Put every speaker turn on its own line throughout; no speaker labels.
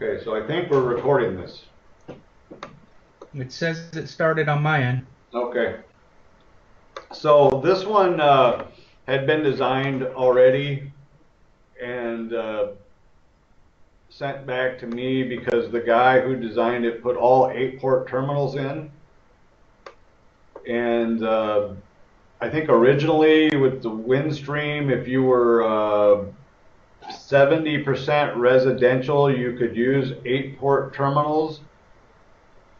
Okay, so I think we're recording this.
It says it started on my end.
Okay. So this one had been designed already and sent back to me because the guy who designed it put all 8-port terminals in. And I think originally with the Windstream, if you were 70% residential, you could use 8-port terminals.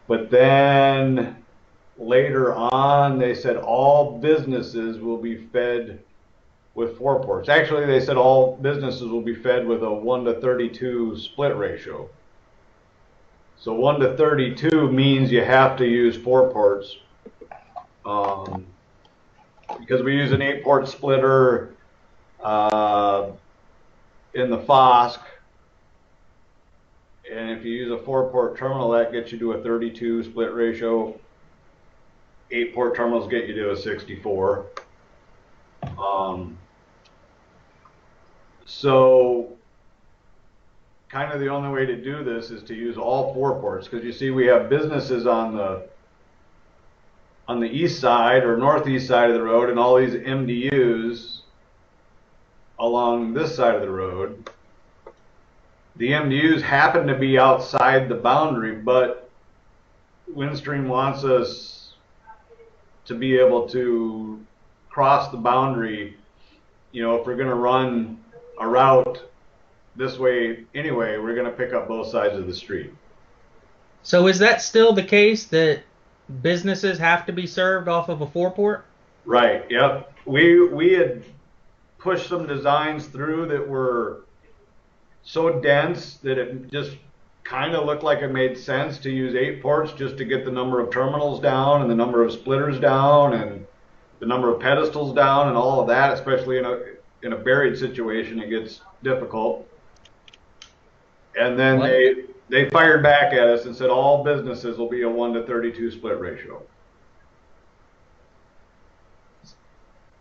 But then later on, they said all businesses will be fed with 4 ports. Actually, they said all businesses will be fed with a 1:32 split ratio. So 1:32 means you have to use 4 ports because we use an 8-port splitter in the FOSC. And if you use a 4-port terminal, that gets you to a 32 split ratio. 8-port terminals get you to a 64. So kind of the only way to do this is to use all 4 ports, because you see we have businesses on the east side or northeast side of the road and all these MDUs along this side of the road. The MDUs happen to be outside the boundary, but Windstream wants us to be able to cross the boundary. You know, if we're going to run a route this way anyway, we're going to pick up both sides of the street.
So is that still the case that businesses have to be served off of a 4-port?
Right, yep. We had pushed some designs through that were so dense that it just kind of looked like it made sense to use 8 ports just to get the number of terminals down and the number of splitters down and the number of pedestals down and all of that, especially in a buried situation. It gets difficult. And then they fired back at us and said all businesses will be a 1:32 split ratio.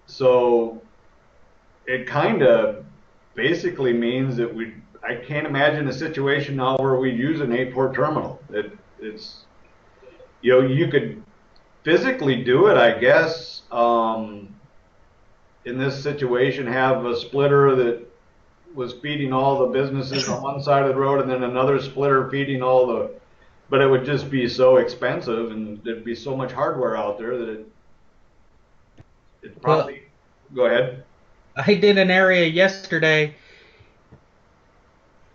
So it kind of basically means that I can't imagine a situation now where we use an 8-port terminal. It's, you know, you could physically do it, I guess. In this situation, have a splitter that was feeding all the businesses on one side of the road and then another splitter feeding but it would just be so expensive and there'd be so much hardware out there that it probably, go ahead.
I did an area yesterday.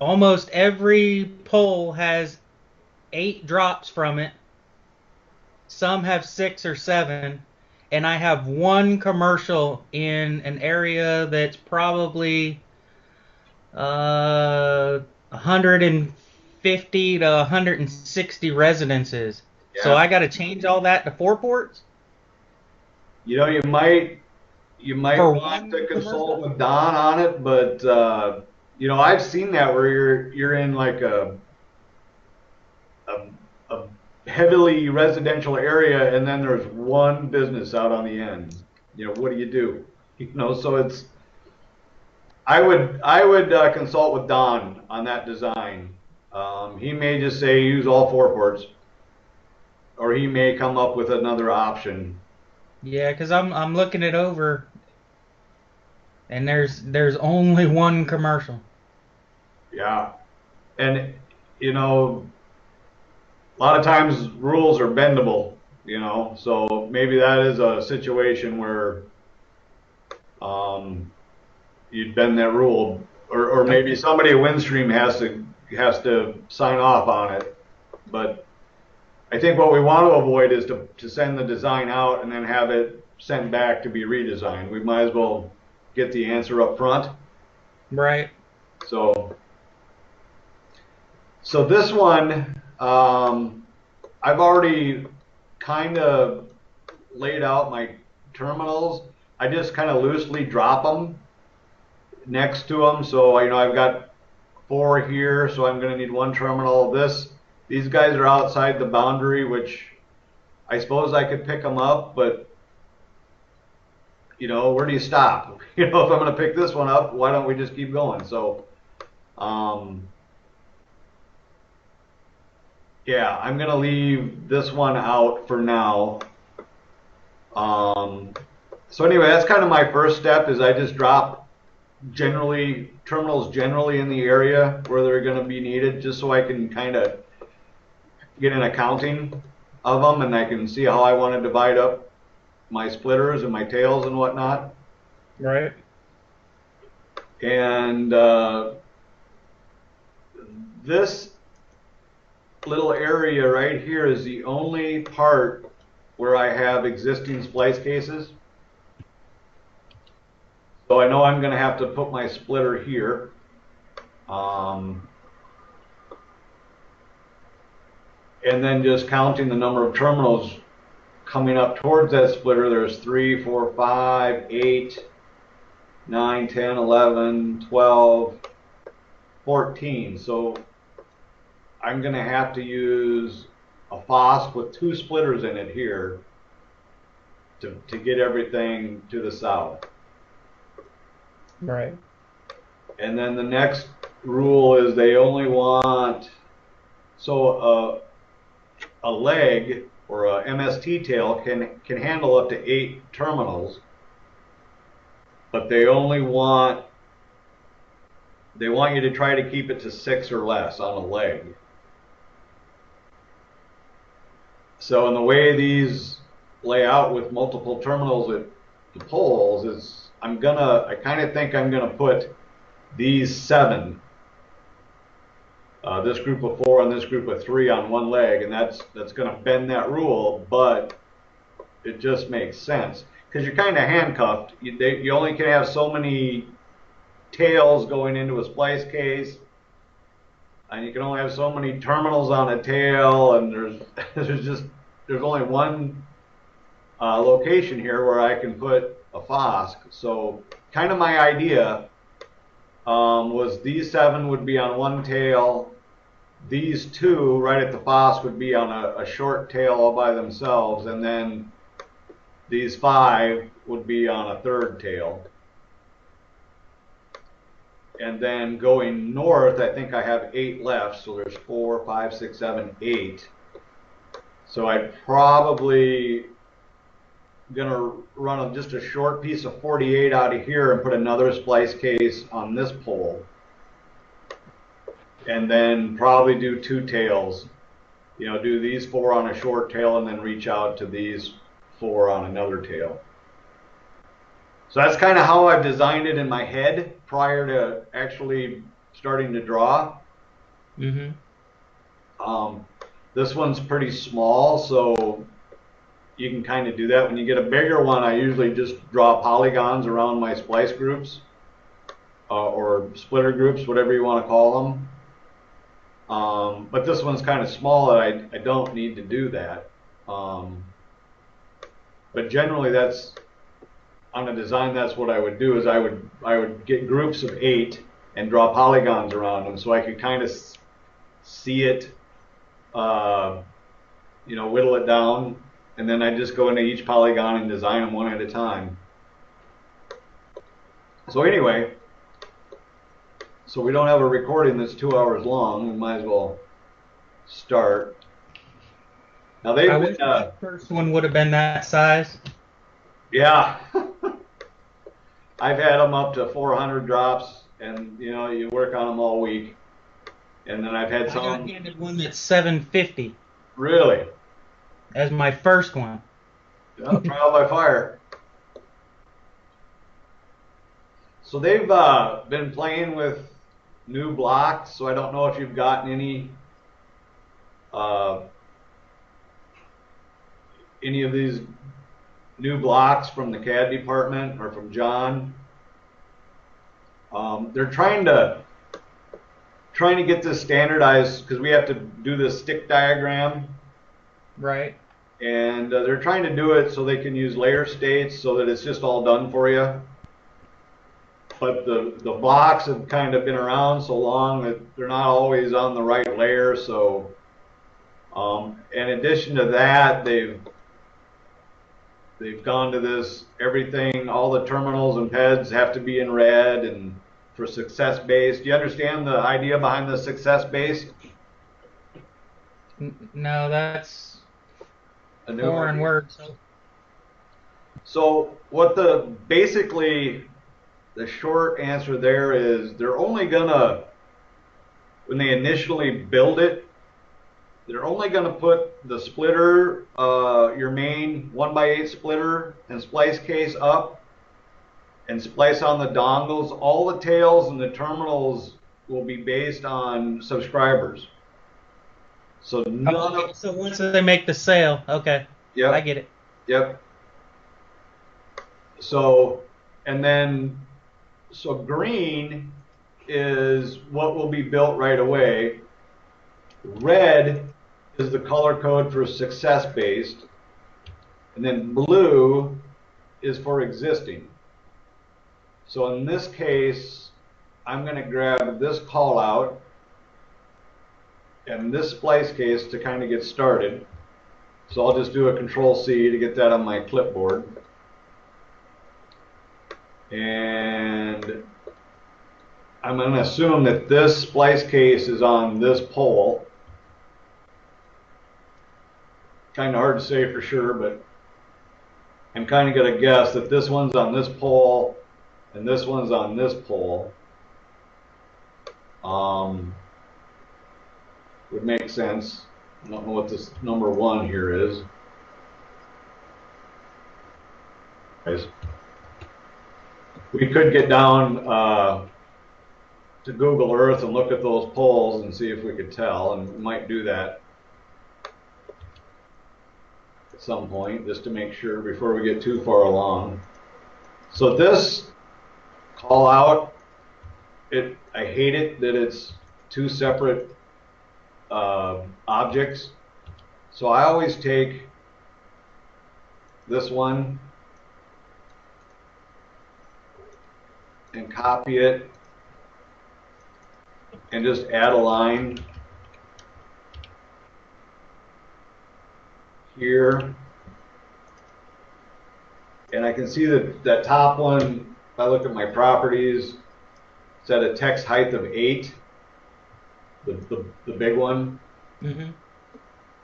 Almost every pole has 8 drops from it. Some have 6 or 7. And I have one commercial in an area that's probably 150 to 160 residences. Yeah. So I got to change all that to 4 ports?
You know, you might want to consult with Don on it, but you know, I've seen that where you're in like a heavily residential area and then there's one business out on the end. You know, what do? You know, so it's I would consult with Don on that design. He may just say use all 4 ports, or he may come up with another option.
Yeah, because I'm looking it over, and there's only one commercial.
Yeah, and you know, a lot of times rules are bendable. You know, so maybe that is a situation where you'd bend that rule, or maybe somebody at Windstream has to sign off on it. But I think what we want to avoid is to send the design out and then have it sent back to be redesigned. We might as well get the answer up front.
Right.
So this one, I've already kind of laid out my terminals. I just kind of loosely drop them next to them. So, you know, I've got 4 here, so I'm going to need 1 terminal. These guys are outside the boundary, which I suppose I could pick them up, but you know, where do you stop? You know, if I'm going to pick this one up, why don't we just keep going? So Yeah, I'm gonna leave this one out for now. So anyway, that's kind of my first step is I just drop terminals generally in the area where they're going to be needed just so I can kind of get an accounting of them and I can see how I want to divide up my splitters and my tails and whatnot.
Right.
And this little area right here is the only part where I have existing splice cases. So I know I'm going to have to put my splitter here. And then just counting the number of terminals coming up towards that splitter, there's 3, 4, 5, 8, 9, 10, 11, 12, 14. So I'm going to have to use a FOSC with 2 splitters in it here to get everything to the south.
Right.
And then the next rule is they only want, so a leg or a MST tail can handle up to 8 terminals, but they want you to try to keep it to 6 or less on a leg. So in the way these lay out with multiple terminals at the poles is I kind of think I'm gonna put these 7, this group of 4 and this group of 3 on one leg, and that's gonna bend that rule, but it just makes sense because you're kind of handcuffed. You only can have so many tails going into a splice case, and you can only have so many terminals on a tail, and there's only one location here where I can put a FOSC. So kind of my idea was these 7 would be on one tail, these 2 right at the FOSC would be on a short tail all by themselves, and then these 5 would be on a third tail. And then going north, I think I have 8 left, so there's 4, 5, 6, 7, 8. So I'm probably gonna run just a short piece of 48 out of here and put another splice case on this pole. And then probably do 2 tails. You know, do these 4 on a short tail and then reach out to these 4 on another tail. So that's kind of how I've designed it in my head prior to actually starting to draw.
Mm-hmm.
This one's pretty small, so you can kind of do that. When you get a bigger one, I usually just draw polygons around my splice groups or splitter groups, whatever you want to call them. But this one's kind of small that I don't need to do that. But generally that's, on a design, that's what I would do is I would get groups of 8 and draw polygons around them so I could kind of see it, you know, whittle it down, and then I just go into each polygon and design them one at a time. So anyway, so we don't have a recording that's 2 hours long, we might as well start. Now
I wish the first one would have been that size.
Yeah. I've had them up to 400 drops, and you know, you work on them all week. And then I've had some.
I got handed one that's 750.
Really?
As my first one.
Yeah, trial by fire. So they've been playing with new blocks, so I don't know if you've gotten any of these new blocks from the CAD department or from John. They're trying to get this standardized because we have to do this stick diagram.
Right.
And they're trying to do it so they can use layer states so that it's just all done for you. But the blocks have kind of been around so long that they're not always on the right layer. So in addition to that, they've gone to this, everything, all the terminals and PEDs have to be in red and for success based. Do you understand the idea behind the success based?
No, that's
A new
foreign
one.
word.
So basically the short answer there is they're only gonna, when they initially build it, they're only gonna put the splitter, your main 1x8 splitter and splice case up and splice on the dongles. All the tails and the terminals will be based on subscribers. So none
Okay,
of,
so once they make the sale, okay, I
yep,
get it.
yep. So, and then, so green is what will be built right away. Red is the color code for success based. And then blue is for existing. So in this case, I'm going to grab this call out and this splice case to kind of get started. So I'll just do a Control C to get that on my clipboard. And I'm going to assume that this splice case is on this pole. Kind of hard to say for sure, but I'm kind of going to guess that this one's on this pole and this one's on this pole. Would make sense. I don't know what this number 1 here is. Guys, we could get down to Google Earth and look at those poles and see if we could tell, and we might do that at some point just to make sure before we get too far along. So this call out, I hate it that it's 2 separate objects. So I always take this one and copy it and just add a line here. And I can see that that top one, if I look at my properties, it's at a text height of 8, the big one.
Mm-hmm.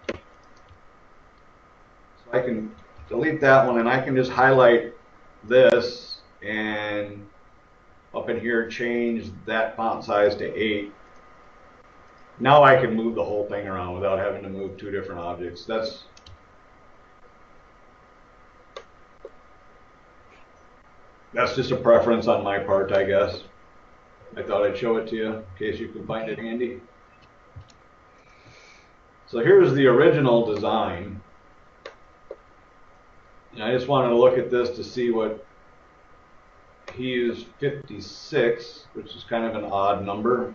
So I can delete that one and I can just highlight this and up in here change that font size to 8. Now I can move the whole thing around without having to move 2 different objects. That's just a preference on my part, I guess. I thought I'd show it to you in case you can find it handy. So here's the original design. And I just wanted to look at this to see what he used 56, which is kind of an odd number.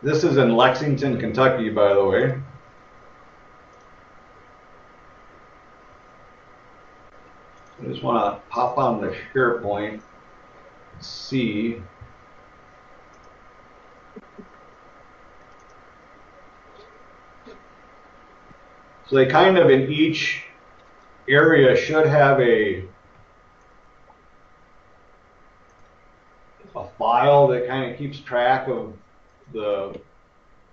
This is in Lexington, Kentucky, by the way. I just want to pop on the SharePoint, see. So they kind of in each area should have a file that kind of keeps track of the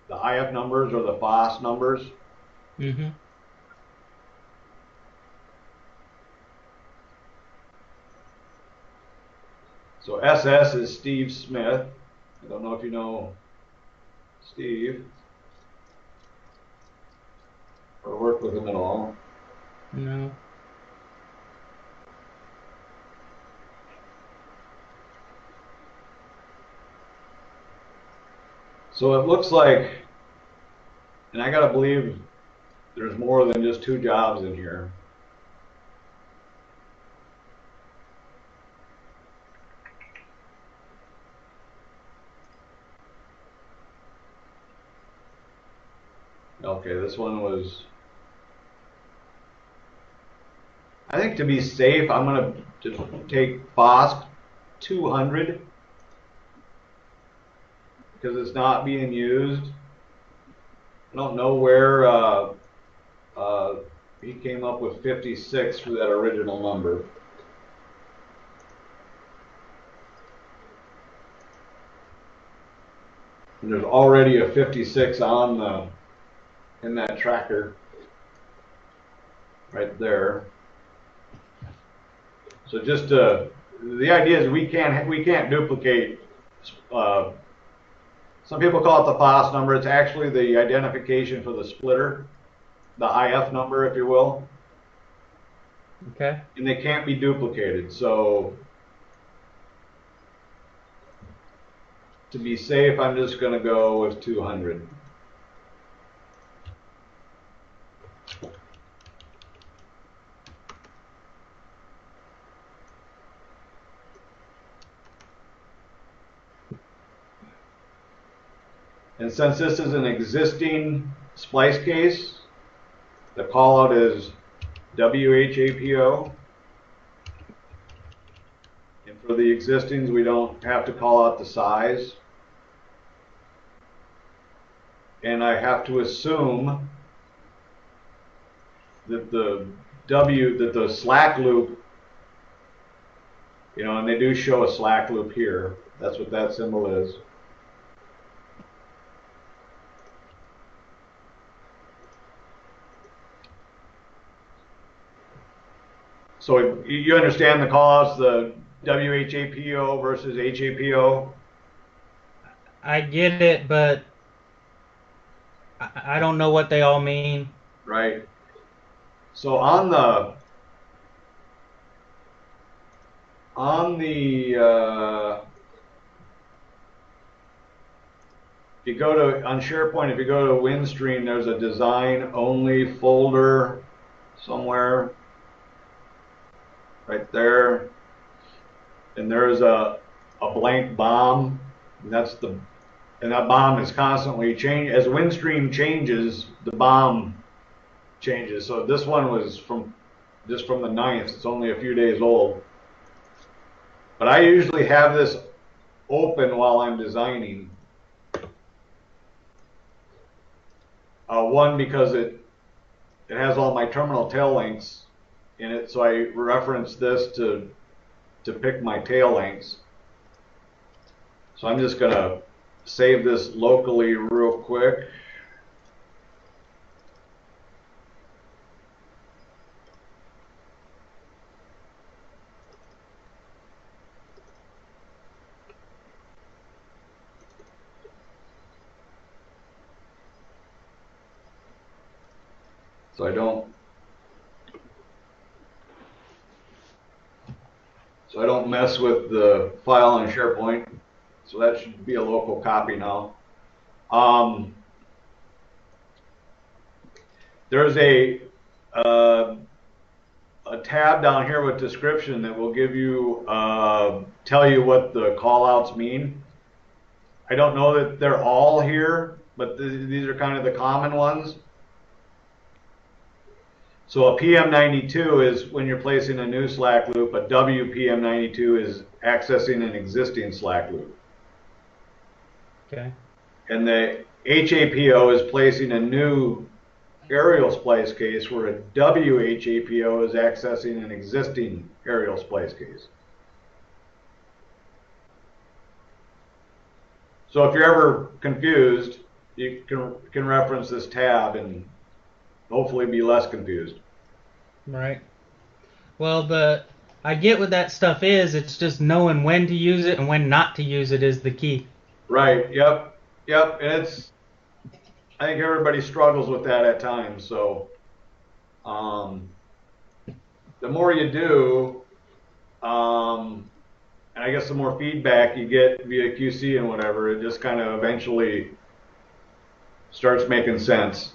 IF numbers or the FOSS numbers.
Mm-hmm.
So SS is Steve Smith. I don't know if you know Steve or worked with him at all.
No.
So it looks like, and I gotta believe there's more than just 2 jobs in here. Okay, this one was, I think to be safe, I'm gonna just take FOSS 200 because it's not being used. I don't know where he came up with 56 for that original number. And there's already a 56 on in that tracker right there. So just the idea is we can't duplicate. Some people call it the FOS number. It's actually the identification for the splitter, the IF number, if you will.
Okay.
And they can't be duplicated. So to be safe, I'm just going to go with 200. And since this is an existing splice case, the call out is WHAPO. And for the existings, we don't have to call out the size. And I have to assume that the slack loop, you know, and they do show a slack loop here. That's what that symbol is. So you understand the callouts, the WHAPO versus HAPO?
I get it, but I don't know what they all mean.
Right. So on the if you go to on SharePoint, if you go to WinStream, there's a design only folder somewhere right there, and there's a blank bomb, and that's the and that bomb is constantly changing. As WinStream changes, the bomb changes. So this one was just from the 9th. It's only a few days old. But I usually have this open while I'm designing. One, because it has all my terminal tail lengths in it, so I reference this to pick my tail lengths. So I'm just going to save this locally real quick. So I don't mess with the file on SharePoint. So that should be a local copy now. There's a tab down here with description that will give you tell you what the callouts mean. I don't know that they're all here, but these are kind of the common ones. So a PM92 is when you're placing a new slack loop. A WPM92 is accessing an existing slack loop.
Okay.
And the HAPO is placing a new aerial splice case, where a WHAPO is accessing an existing aerial splice case. So if you're ever confused, you can reference this tab and hopefully be less confused.
Right. Well, I get what that stuff is. It's just knowing when to use it and when not to use it is the key.
Right. Yep. And I think everybody struggles with that at times. So the more you do, and I guess the more feedback you get via QC and whatever, it just kind of eventually starts making sense.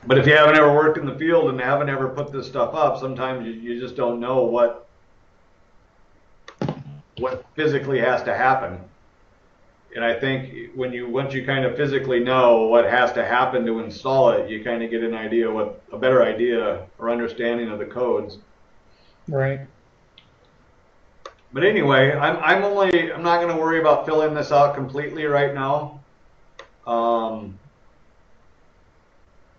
But if you haven't ever worked in the field and haven't ever put this stuff up, sometimes you just don't know what physically has to happen. And I think once you kind of physically know what has to happen to install it, you kind of get a better idea or understanding of the codes.
Right.
But anyway, I'm not going to worry about filling this out completely right now.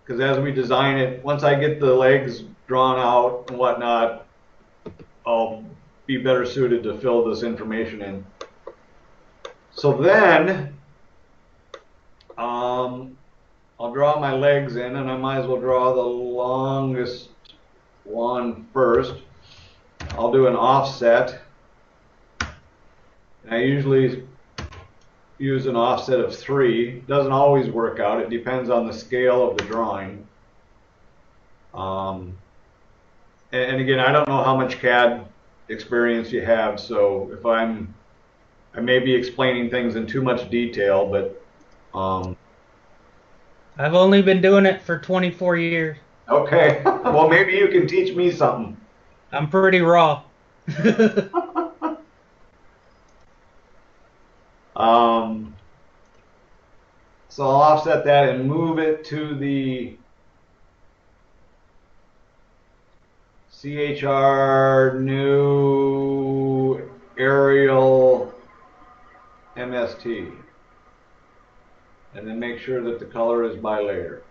Because as we design it, once I get the legs drawn out and whatnot, I'll be better suited to fill this information in. So then, I'll draw my legs in, and I might as well draw the longest one first. I'll do an offset. And I usually use an offset of 3. Doesn't always work out. It depends on the scale of the drawing. And again, I don't know how much CAD experience you have, so if I may be explaining things in too much detail, but
I've only been doing it for 24 years.
okay. Well, maybe you can teach me something.
I'm pretty raw.
So I'll offset that and move it to the CHR new aerial MST. And then make sure that the color is by layer.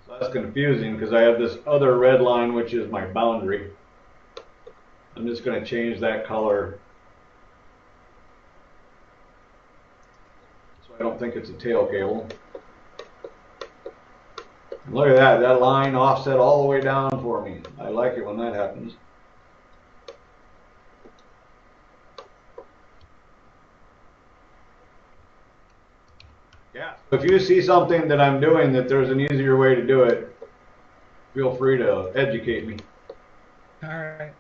So that's confusing because I have this other red line which is my boundary. I'm just going to change that color so I don't think it's a tail cable. And look at that, that line offset all the way down for me. I like it when that happens. Yeah. If you see something that I'm doing that there's an easier way to do it, feel free to educate me.
All right.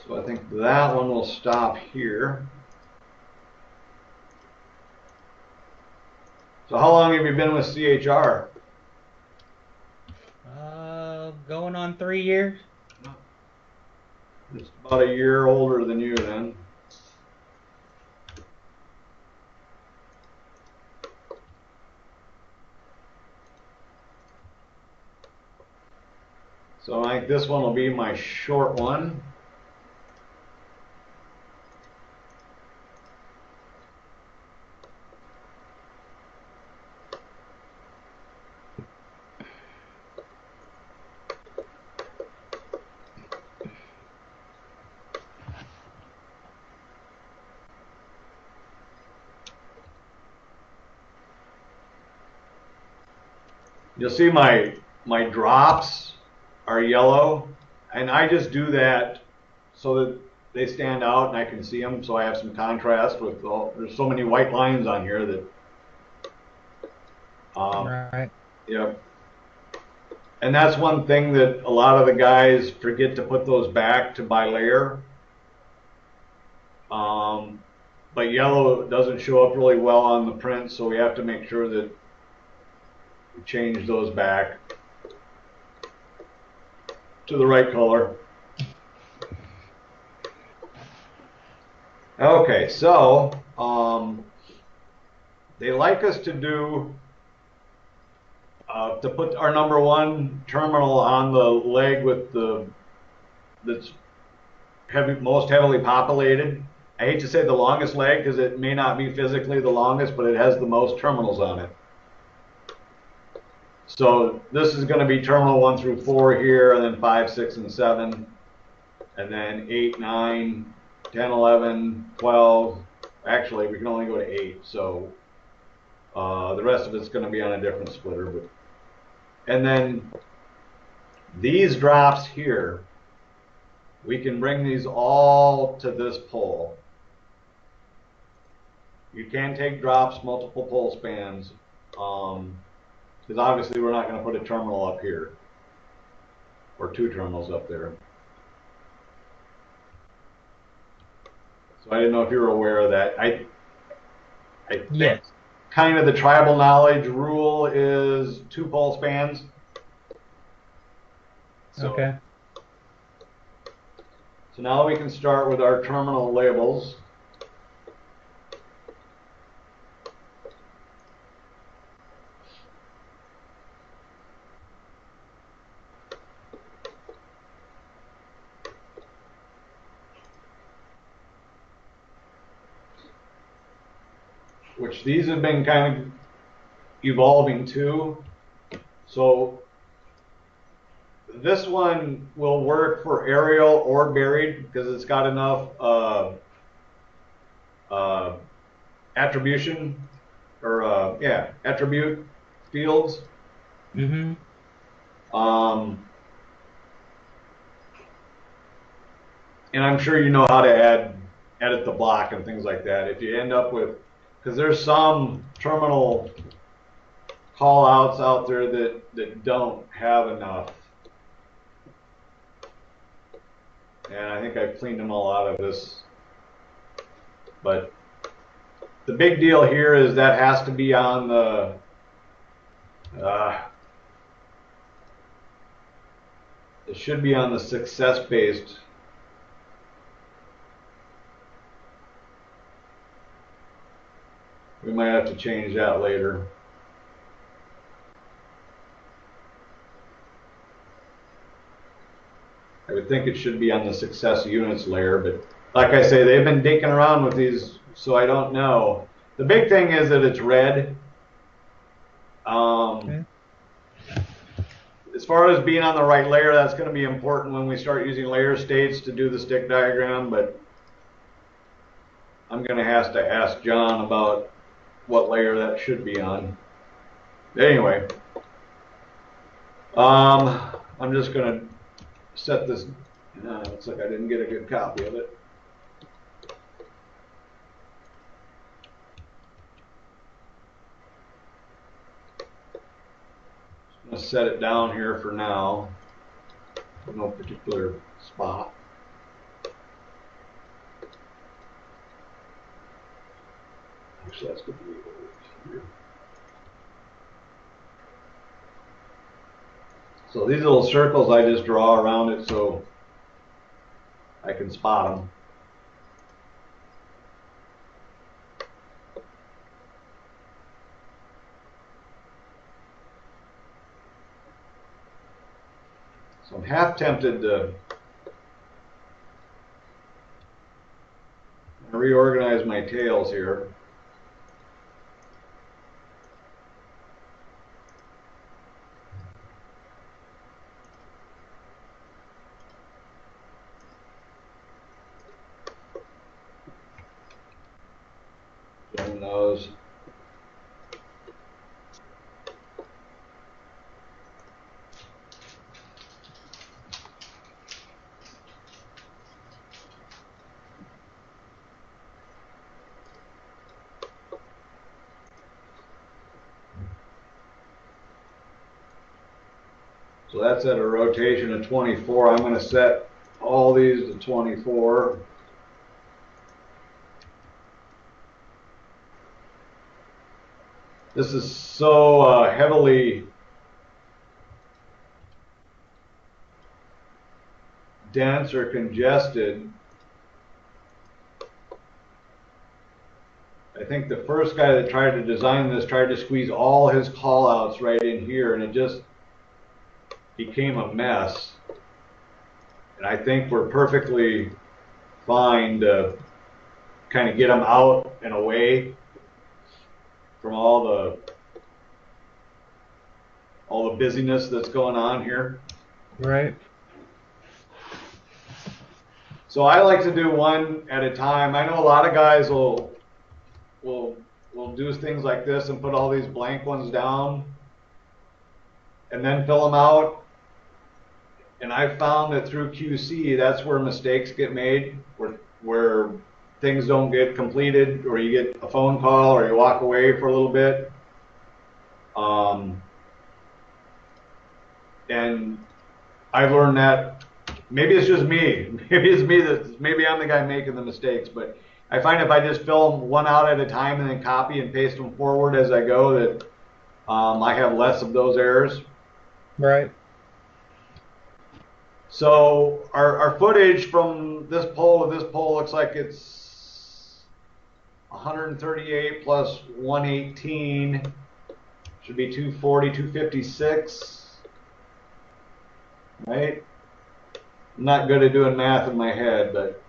So I think that one will stop here. So how long have you been with CHR?
Going on 3 years.
It's about a year older than you then. So I think this one will be my short one. You'll see my drops are yellow, and I just do that so that they stand out and I can see them, so I have some contrast with all, there's so many white lines on here that
Right.
yep. And that's one thing that a lot of the guys forget to put those back to by layer. But yellow doesn't show up really well on the print, so we have to make sure that we change those back to the right color. Okay, so they like us to do to put our number 1 terminal on the leg with the that's most heavily populated. I hate to say the longest leg because it may not be physically the longest, but it has the most terminals on it. So this is going to be terminal 1 through 4 here, and then 5, 6, and 7, and then 8, 9, 10, 11, 12. Actually, we can only go to 8, so the rest of it's going to be on a different splitter. But and then these drops here, we can bring these all to this pole. You can take drops, multiple pole spans, because obviously we're not going to put a terminal up here or 2 terminals up there. So I didn't know if you were aware of that. I think
Yes.
kind of the tribal knowledge rule is 2 pole spans. So,
Okay.
So now we can start with our terminal labels. which these have been kind of evolving too. So this one will work for aerial or buried because it's got enough attribution or attribute fields.
Mm-hmm.
And I'm sure you know how to edit the block and things like that. If you end up with, because there's some terminal call outs out there that don't have enough. And I think I've cleaned them all out of this. But the big deal here is that has to be on the it should be on the success-based. We might have to change that later. I would think it should be on the success units layer, but like I say, they've been dinking around with these, so I don't know. The big thing is that it's red.
Okay.
As far as being on the right layer, that's going to be important when we start using layer states to do the stick diagram, but I'm going to have to ask John about what layer that should be on. Anyway, I'm just going to set this. Looks like I didn't get a good copy of it. I'm going to set it down here for now. No particular spot. Actually, that's going to be over here. So these little circles I just draw around it so I can spot them. So I'm half tempted to reorganize my tails here. Doing those. So that's at a rotation of 24. I'm going to set all these to 24. This is so heavily dense or congested. I think the first guy that tried to design this tried to squeeze all his callouts right in here, and it just became a mess. And I think we're perfectly fine to kind of get them out and away from all the busyness that's going on here.
Right.
So I like to do one at a time. I know a lot of guys will do things like this and put all these blank ones down and then fill them out. And I found that through QC, that's where mistakes get made, where things don't get completed, or you get a phone call, or you walk away for a little bit. And I've learned that maybe it's just me. Maybe I'm the guy making the mistakes, but I find if I just fill them one out at a time and then copy and paste them forward as I go, that I have less of those errors.
Right.
So our footage from this pole to this pole looks like it's 138 plus 118. Should be 240, 256. Right? I'm not good at doing math in my head, but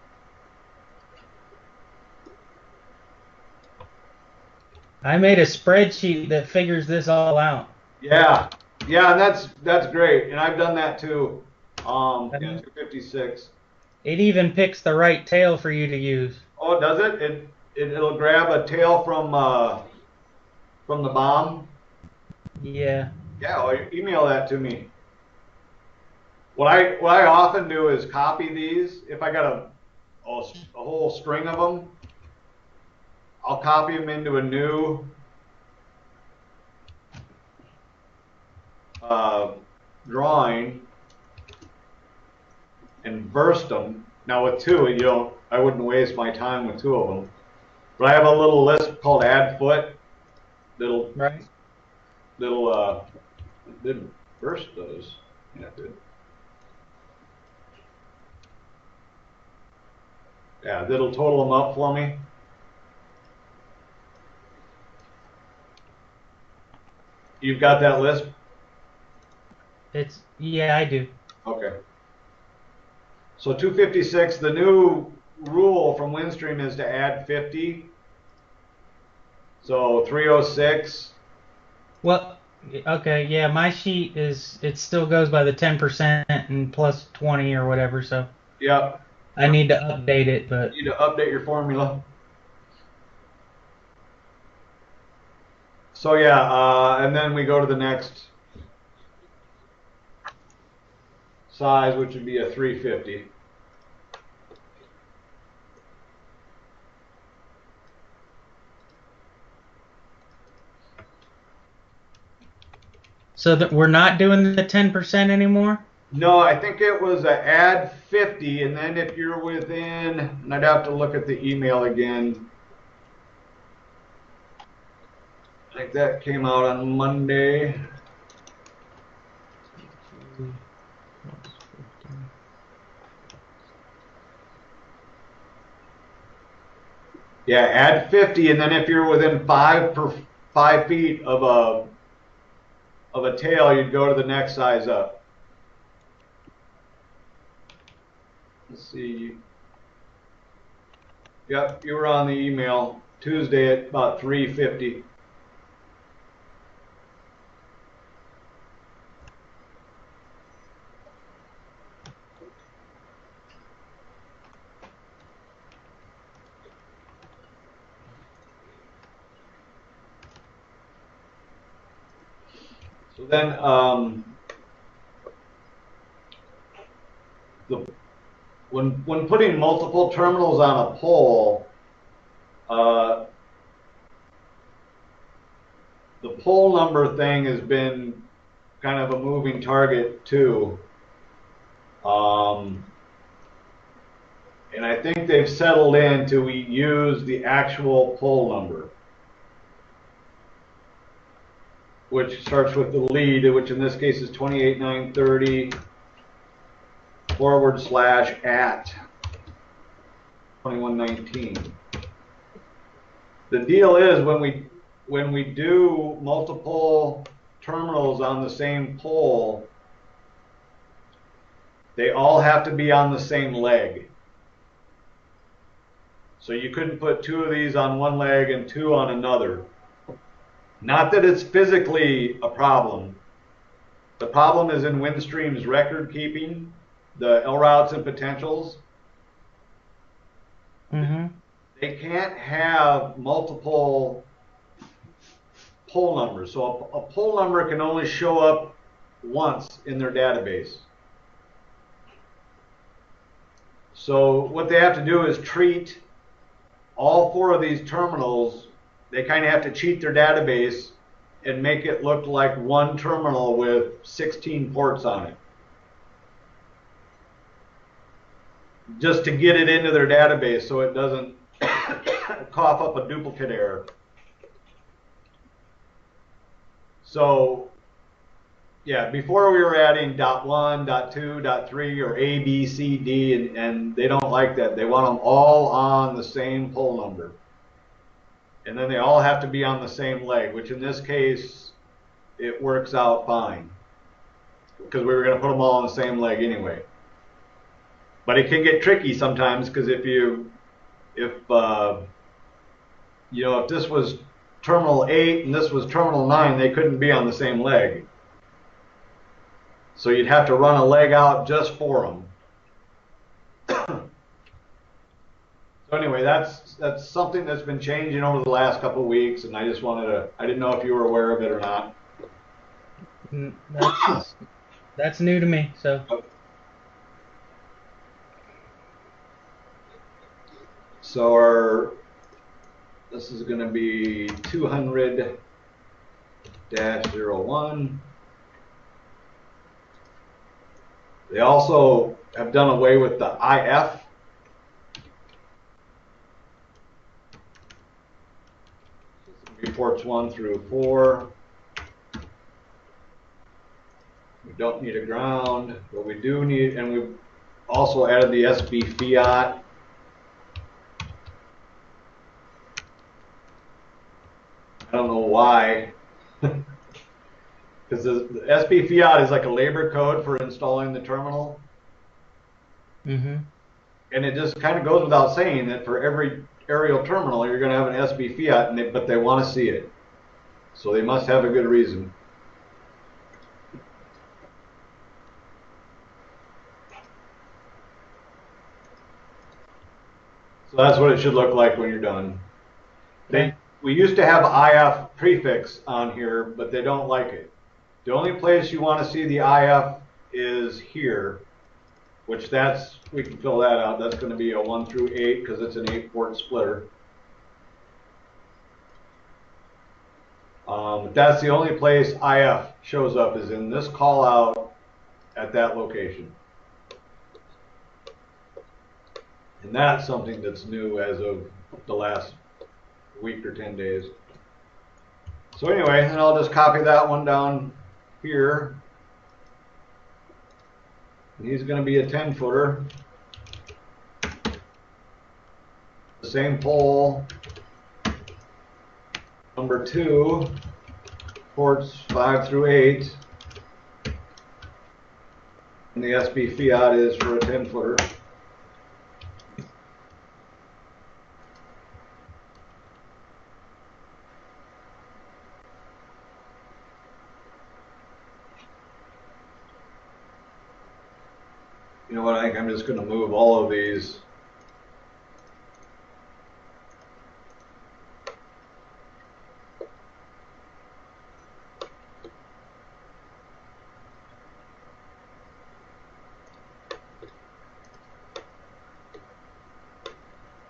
I made a spreadsheet that figures this all out.
Yeah, yeah, and that's great, and I've done that too. Yeah,
Um,
256.
It even picks the right tail for you to use.
Oh, does it? It'll grab a tail from the bomb.
Yeah.
Yeah, well, email that to me. What I often do is copy these. If I got a whole string of them, I'll copy them into a new uh, drawing and burst them. Now with two, I wouldn't waste my time with two of them. But I have a little list called add foot that'll
Right.
that'll didn't burst those. Yeah, it did. Yeah, that'll total them up for me. You've got that list?
Yeah, I do.
Okay. So 256, the new rule from Windstream is to add 50. So 306.
Well, okay, yeah, my sheet it still goes by the 10% and plus 20 or whatever, so
Yep.
I need to update it, but
You need to update your formula. So yeah, and then we go to the next size, which would be a 350.
so that we're not doing the 10% anymore?
No, I think it was a add 50, and then if you're within, and I'd have to look at the email again. I think that came out on Monday. Yeah, add 50, and then if you're within 5 feet of a tail, you'd go to the next size up. Let's see. Yep, you were on the email Tuesday at about 350. So then the when putting multiple terminals on a pole, uh, the pole number thing has been kind of a moving target too. Um, and I think they've settled in to we use the actual pole number, which starts with the lead, which in this case is 28930 / at 2119. The deal is when we do multiple terminals on the same pole, they all have to be on the same leg. So you couldn't put two of these on one leg and two on another. Not that it's physically a problem. The problem is in Windstream's record keeping, the L routes and potentials.
Mm-hmm.
They can't have multiple pole numbers. So a pole number can only show up once in their database. So what they have to do is treat all four of these terminals. They kind of have to cheat their database and make it look like one terminal with 16 ports on it, just to get it into their database so it doesn't cough up a duplicate error. So yeah, before we were adding .1, .2, .3, or A, B, C, D, and they don't like that. They want them all on the same pole number. And then they all have to be on the same leg, which in this case, it works out fine. Because we were going to put them all on the same leg anyway. But it can get tricky sometimes, because if this was terminal 8 and this was terminal 9, they couldn't be on the same leg. So you'd have to run a leg out just for them. So anyway, that's something that's been changing over the last couple of weeks, and I just wanted to, I didn't know if you were aware of it or not.
That's new to me, so.
So this is going to be 200-01. They also have done away with the IF. Ports 1 through 4. We don't need a ground, but we do need, and we've also added the SB Fiat. I don't know why. Because the SB Fiat is like a labor code for installing the terminal.
Mm-hmm.
And it just kind of goes without saying that for every aerial terminal, you're going to have an SB Fiat, but they want to see it. So they must have a good reason. So that's what it should look like when you're done. We used to have IF prefix on here, but they don't like it. The only place you want to see the IF is here, which we can fill that out. That's going to be a 1 through 8 because it's an 8-port splitter. That's the only place IF shows up, is in this call out at that location. And that's something that's new as of the last week or 10 days. So anyway, then I'll just copy that one down here. And he's going to be a 10-footer. The same pole. Number 2, ports 5 through 8. And the SB Fiat is for a 10-footer. You know what, I think I'm just going to move all of these.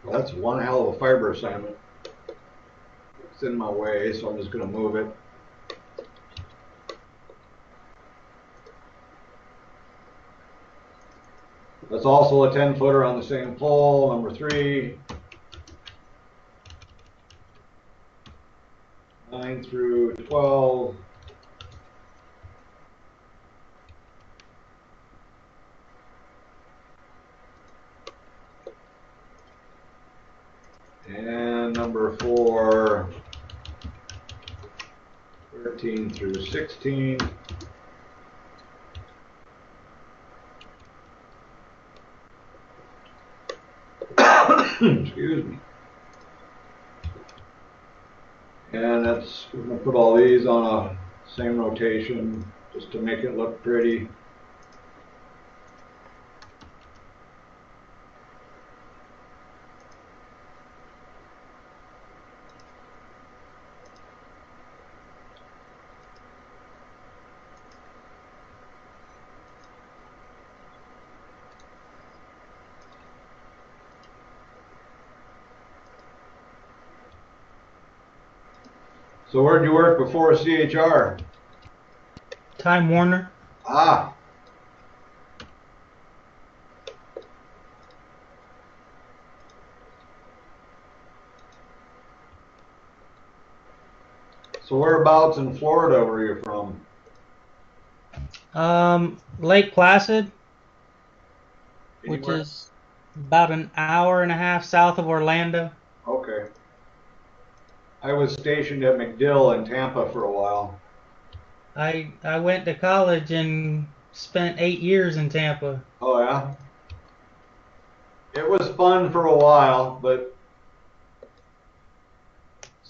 Well, that's one hell of a fiber assignment. It's in my way, so I'm just going to move it. That's also a 10-footer on the same pole, number 3. 9 through 12. And number 4, 13 through 16. Excuse me. And we're going to put all these on a same rotation just to make it look pretty. So where'd you work before CHR?
Time Warner.
Ah. So whereabouts in Florida were you from?
Lake Placid,
Anywhere?
which is about an hour and a half south of Orlando.
Okay. I was stationed at MacDill in Tampa for a while.
I went to college and spent 8 years in Tampa.
Oh yeah? It was fun for a while, but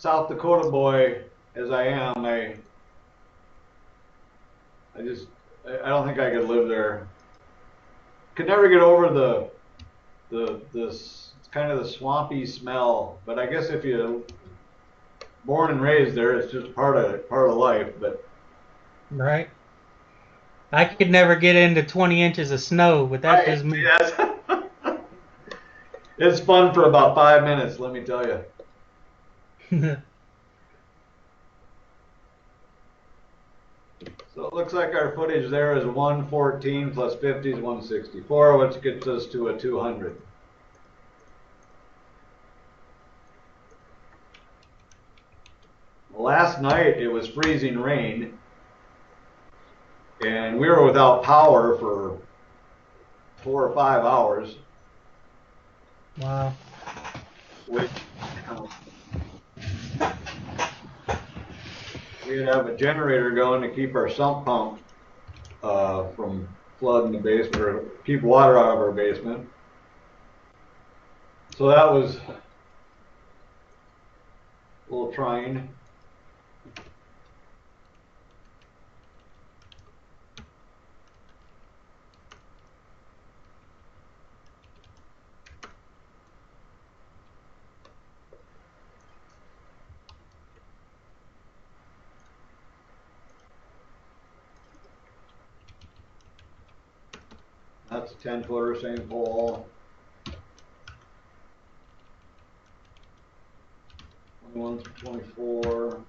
South Dakota boy as I am, I don't think I could live there. Could never get over this kind of the swampy smell. But I guess if you're born and raised there, it's just part of life. But
Right. I could never get into 20 inches of snow, but that's just me.
Yes. It's fun for about 5 minutes, let me tell you. So it looks like our footage there is 114 plus 50 is 164, which gets us to a 200. Last night it was freezing rain, and we were without power for 4 or 5 hours.
Wow.
Which we had to have a generator going to keep our sump pump from flooding the basement, or keep water out of our basement. So that was a little trying. That's a 10-footer, same pole. 21 through 24.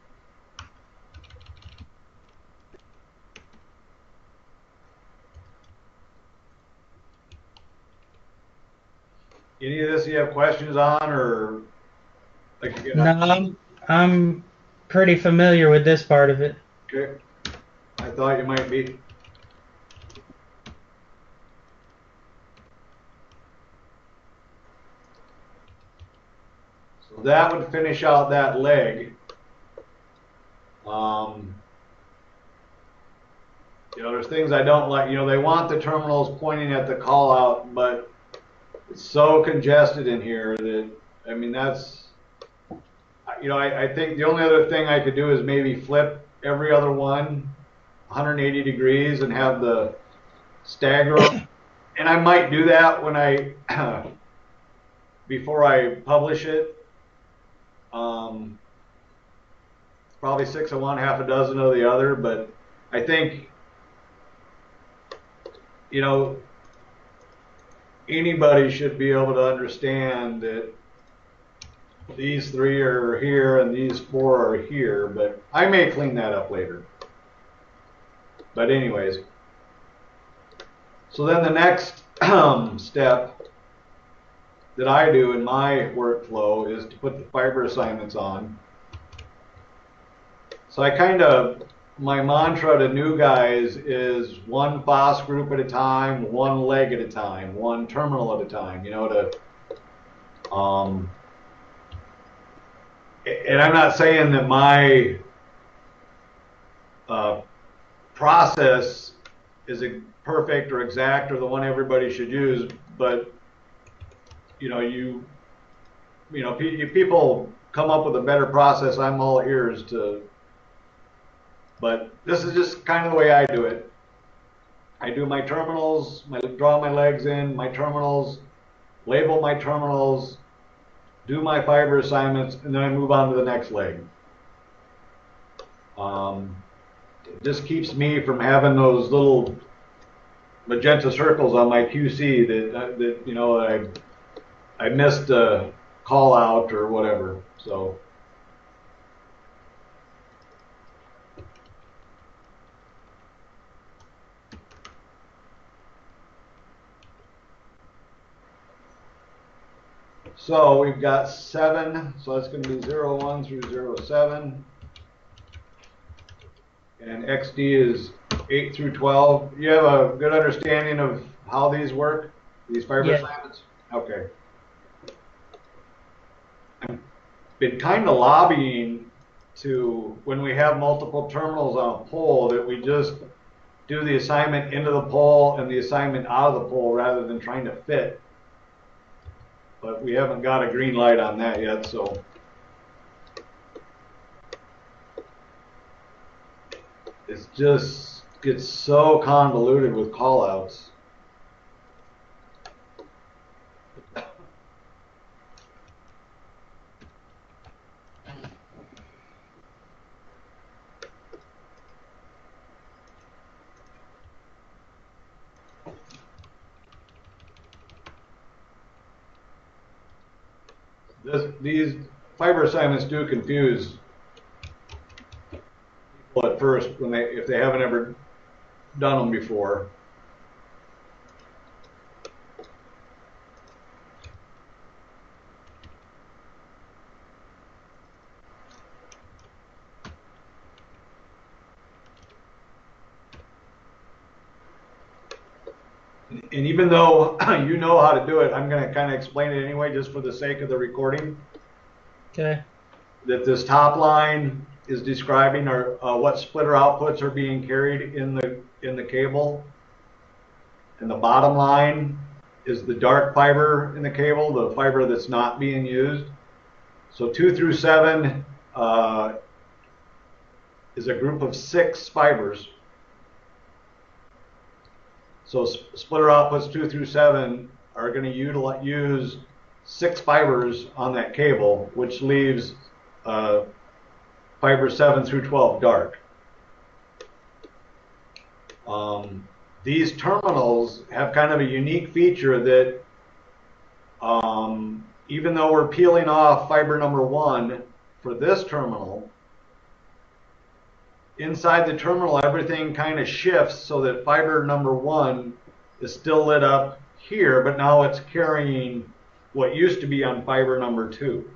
Any of this you have questions on, or like again?
No, I'm pretty familiar with this part of it.
Okay, I thought you might be. So that would finish out that leg. There's things I don't like. They want the terminals pointing at the call out, but it's so congested in here that, I mean, that's, I think the only other thing I could do is maybe flip every other one 180 degrees and have the stagger them. And I might do that when before I publish it. Probably 6 of one, half a dozen of the other, but I think, anybody should be able to understand that these 3 are here and these 4 are here, but I may clean that up later. But anyways, so then the next step that I do in my workflow is to put the fiber assignments on. So my mantra to new guys is 1 FOSS group at a time, 1 leg at a time, 1 terminal at a time, and I'm not saying that my process is perfect or exact or the one everybody should use, but if people come up with a better process, I'm all ears to. But this is just kind of the way I do it. I do my terminals, draw my legs in, my terminals, label my terminals, do my fiber assignments, and then I move on to the next leg. It just keeps me from having those little magenta circles on my QC that I missed a call out or whatever. So. So we've got 7, so that's going to be 01 through 07. And XD is 8 through 12. You have a good understanding of how these work, these fiber assignments? Okay. I've been kind of lobbying to, when we have multiple terminals on a pole, that we just do the assignment into the pole and the assignment out of the pole rather than trying to fit. But we haven't got a green light on that yet, so. It just gets so convoluted with callouts. These fiber assignments do confuse people at first if they haven't ever done them before. And even though you know how to do it, I'm going to kind of explain it anyway, just for the sake of the recording.
Okay.
That this top line is describing what splitter outputs are being carried in the cable, and the bottom line is the dark fiber in the cable, the fiber that's not being used. So 2 through 7 is a group of 6 fibers. So splitter outputs 2 through 7 are going to use 6 fibers on that cable, which leaves fibers 7 through 12 dark. These terminals have kind of a unique feature that even though we're peeling off fiber number 1 for this terminal, inside the terminal everything kind of shifts so that fiber number 1 is still lit up here, but now it's carrying what used to be on fiber number 2.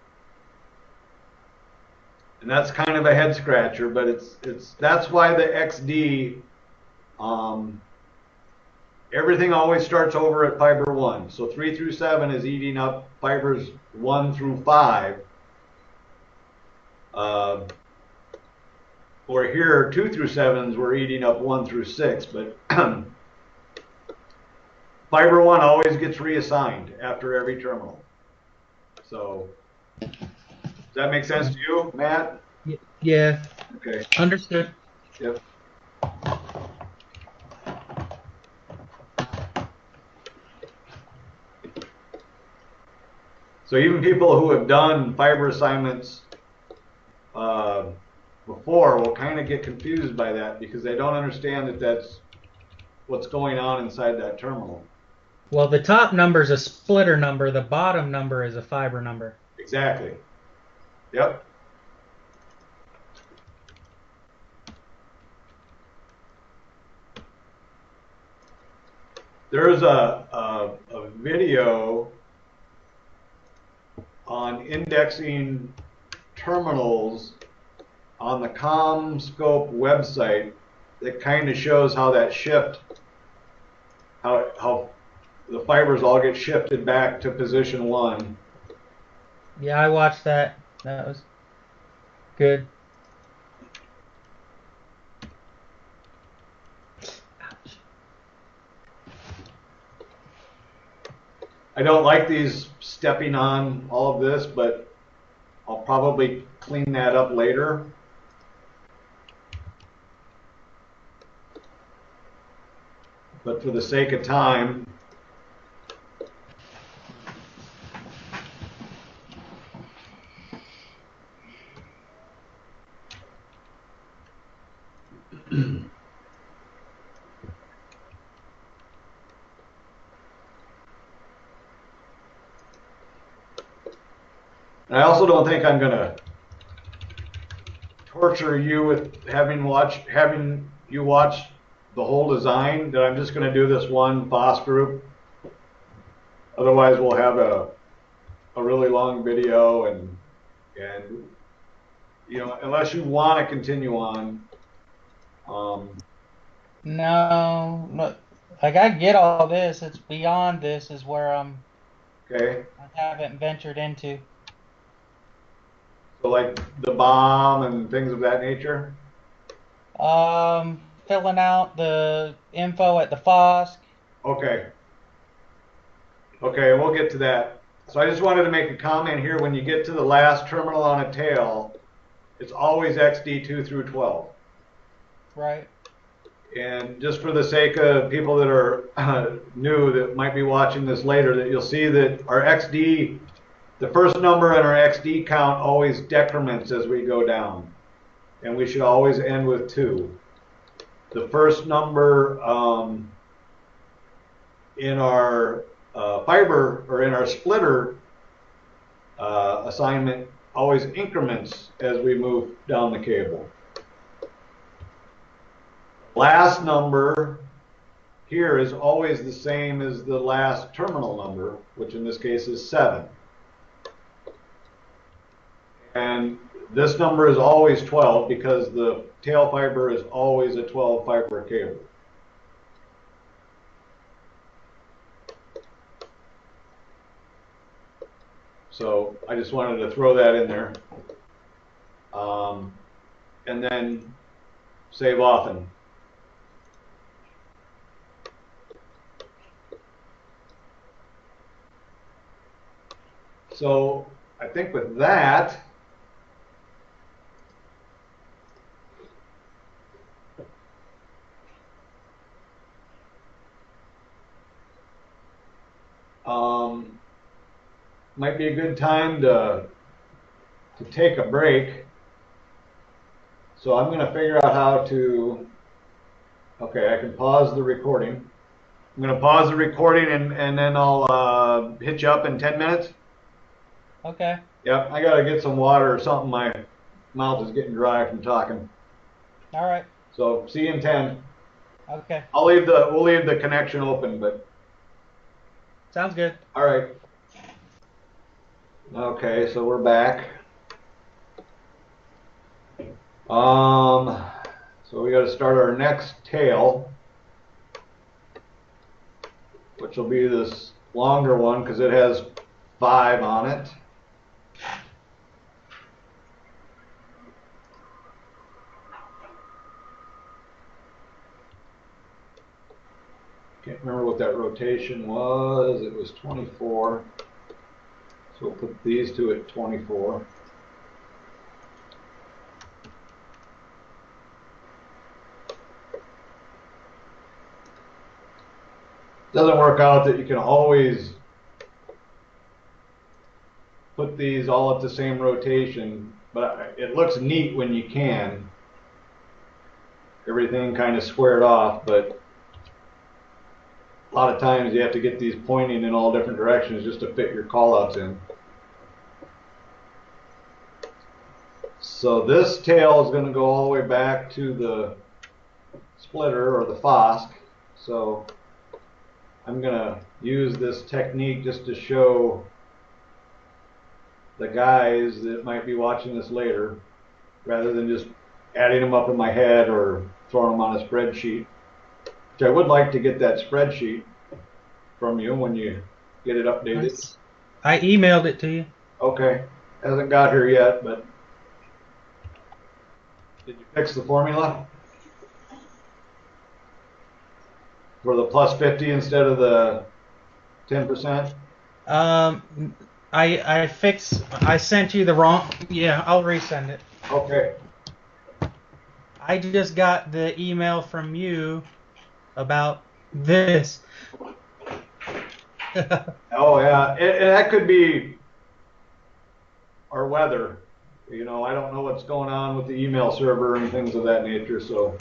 And that's kind of a head scratcher, but that's why the XD, everything always starts over at fiber 1. So 3 through 7 is eating up fibers 1 through 5. Or here, 2 through 7s, we're eating up 1 through 6. But fiber 1 always gets reassigned after every terminal. So, does that make sense to you, Matt?
Yeah.
Okay.
Understood.
Yep. So even people who have done fiber assignments before will kind of get confused by that because they don't understand that that's what's going on inside that terminal.
Well, the top number is a splitter number. The bottom number is a fiber number.
Exactly. Yep. There's a video on indexing terminals on the CommScope website that kind of shows how that shift, how the fibers all get shifted back to position 1.
Yeah, I watched that. That was good.
I don't like these stepping on all of this, but I'll probably clean that up later. But for the sake of time, I also don't think I'm going to torture you with having you watch the whole design. That I'm just going to do this one FOSS group. Otherwise, we'll have a really long video, and you know, unless you want to continue on.
No, like I get all this. It's beyond this is where
Okay.
I haven't ventured into.
So like the bomb and things of that nature.
Filling out the info at the FOSC.
Okay. Okay, we'll get to that. So I just wanted to make a comment here. When you get to the last terminal on a tail, it's always XD 2 through 12.
Right.
And just for the sake of people that are new that might be watching this later, that you'll see that our XD, the first number in our XD count always decrements as we go down. And we should always end with 2. The first number in our fiber or in our splitter assignment always increments as we move down the cable. Last number here is always the same as the last terminal number, which in this case is 7. And this number is always 12 because the tail fiber is always a 12 fiber cable. So I just wanted to throw that in there. And then save often. So I think with that, might be a good time to take a break. So I'm going to figure out how to, okay, I can pause the recording. I'm going to pause the recording and then I'll hit you up in 10 minutes.
Okay.
Yep, I got to get some water or something. My mouth is getting dry from talking.
All right.
So see you in 10.
Okay.
We'll leave the connection open, but.
Sounds good.
All right. Okay, so we're back. So we got to start our next tail, which will be this longer one because it has 5 on it. Can't remember what that rotation was. It was 24. So we'll put these two at 24. Doesn't work out that you can always put these all at the same rotation, but it looks neat when you can. Everything kind of squared off, but a lot of times you have to get these pointing in all different directions just to fit your callouts in. So this tail is going to go all the way back to the splitter or the Fosk. So I'm going to use this technique just to show the guys that might be watching this later, rather than just adding them up in my head or throwing them on a spreadsheet. Which I would like to get that spreadsheet from you when you get it updated.
I emailed it to you.
Okay. Hasn't got here yet, but did you fix the formula? For the plus 50 instead of the 10%?
I sent you the wrong, yeah, I'll resend it.
Okay.
I just got the email from you about this.
Oh yeah, and that could be our weather. You know, I don't know what's going on with the email server and things of that nature. So,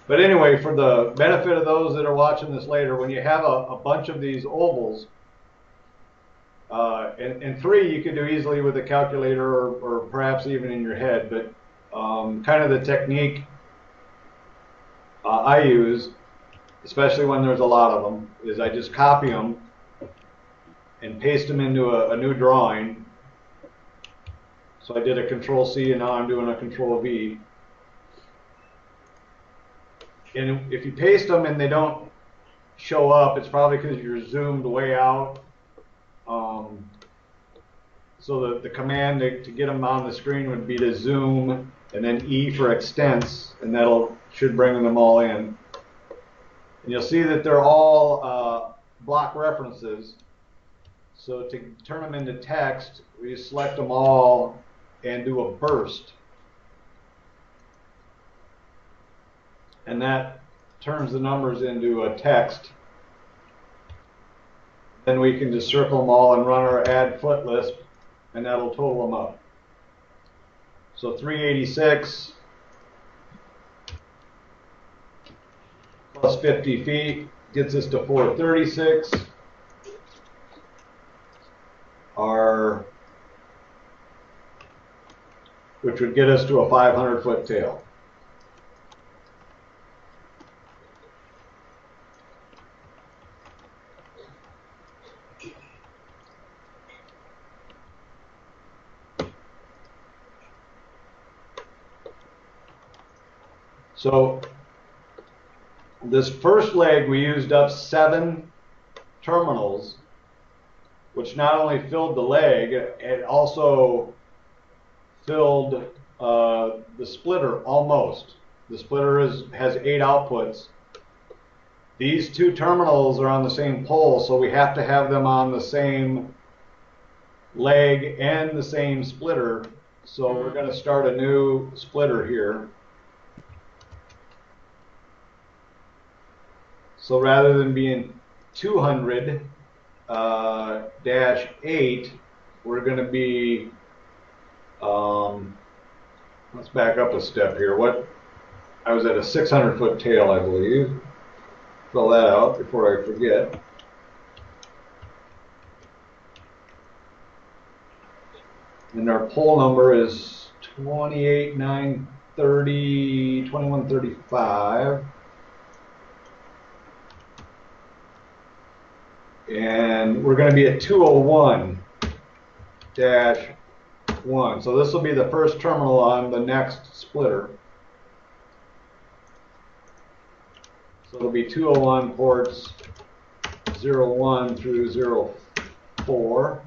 but anyway, for the benefit of those that are watching this later, when you have a bunch of these ovals, and 3 you could do easily with a calculator or perhaps even in your head, but kind of the technique I use, especially when there's a lot of them, is I just copy them and paste them into a new drawing. So I did a Control C and now I'm doing a Control V. And if you paste them and they don't show up, it's probably because you're zoomed way out. So the command to get them on the screen would be to zoom and then E for extents, and should bring them all in. And you'll see that they're all block references. So to turn them into text, we just select them all and do a burst. and that turns the numbers into a text. Then we can just circle them all and run our add foot list, and that'll total them up. So 386 plus 50 feet gets us to 436. Which would get us to a 500-foot tail. So this first leg, we used up 7 terminals, which not only filled the leg, it also filled the splitter almost. The splitter has 8 outputs. These 2 terminals are on the same pole, so we have to have them on the same leg and the same splitter. So we're going to start a new splitter here. So rather than being 200-8, we're going to be, let's back up a step here. I was at a 600-foot tail, I believe. Fill that out before I forget. And our pole number is 28,930, 2135. And we're going to be at 201-1. So this will be the first terminal on the next splitter. So it'll be 201 ports 01 through 04.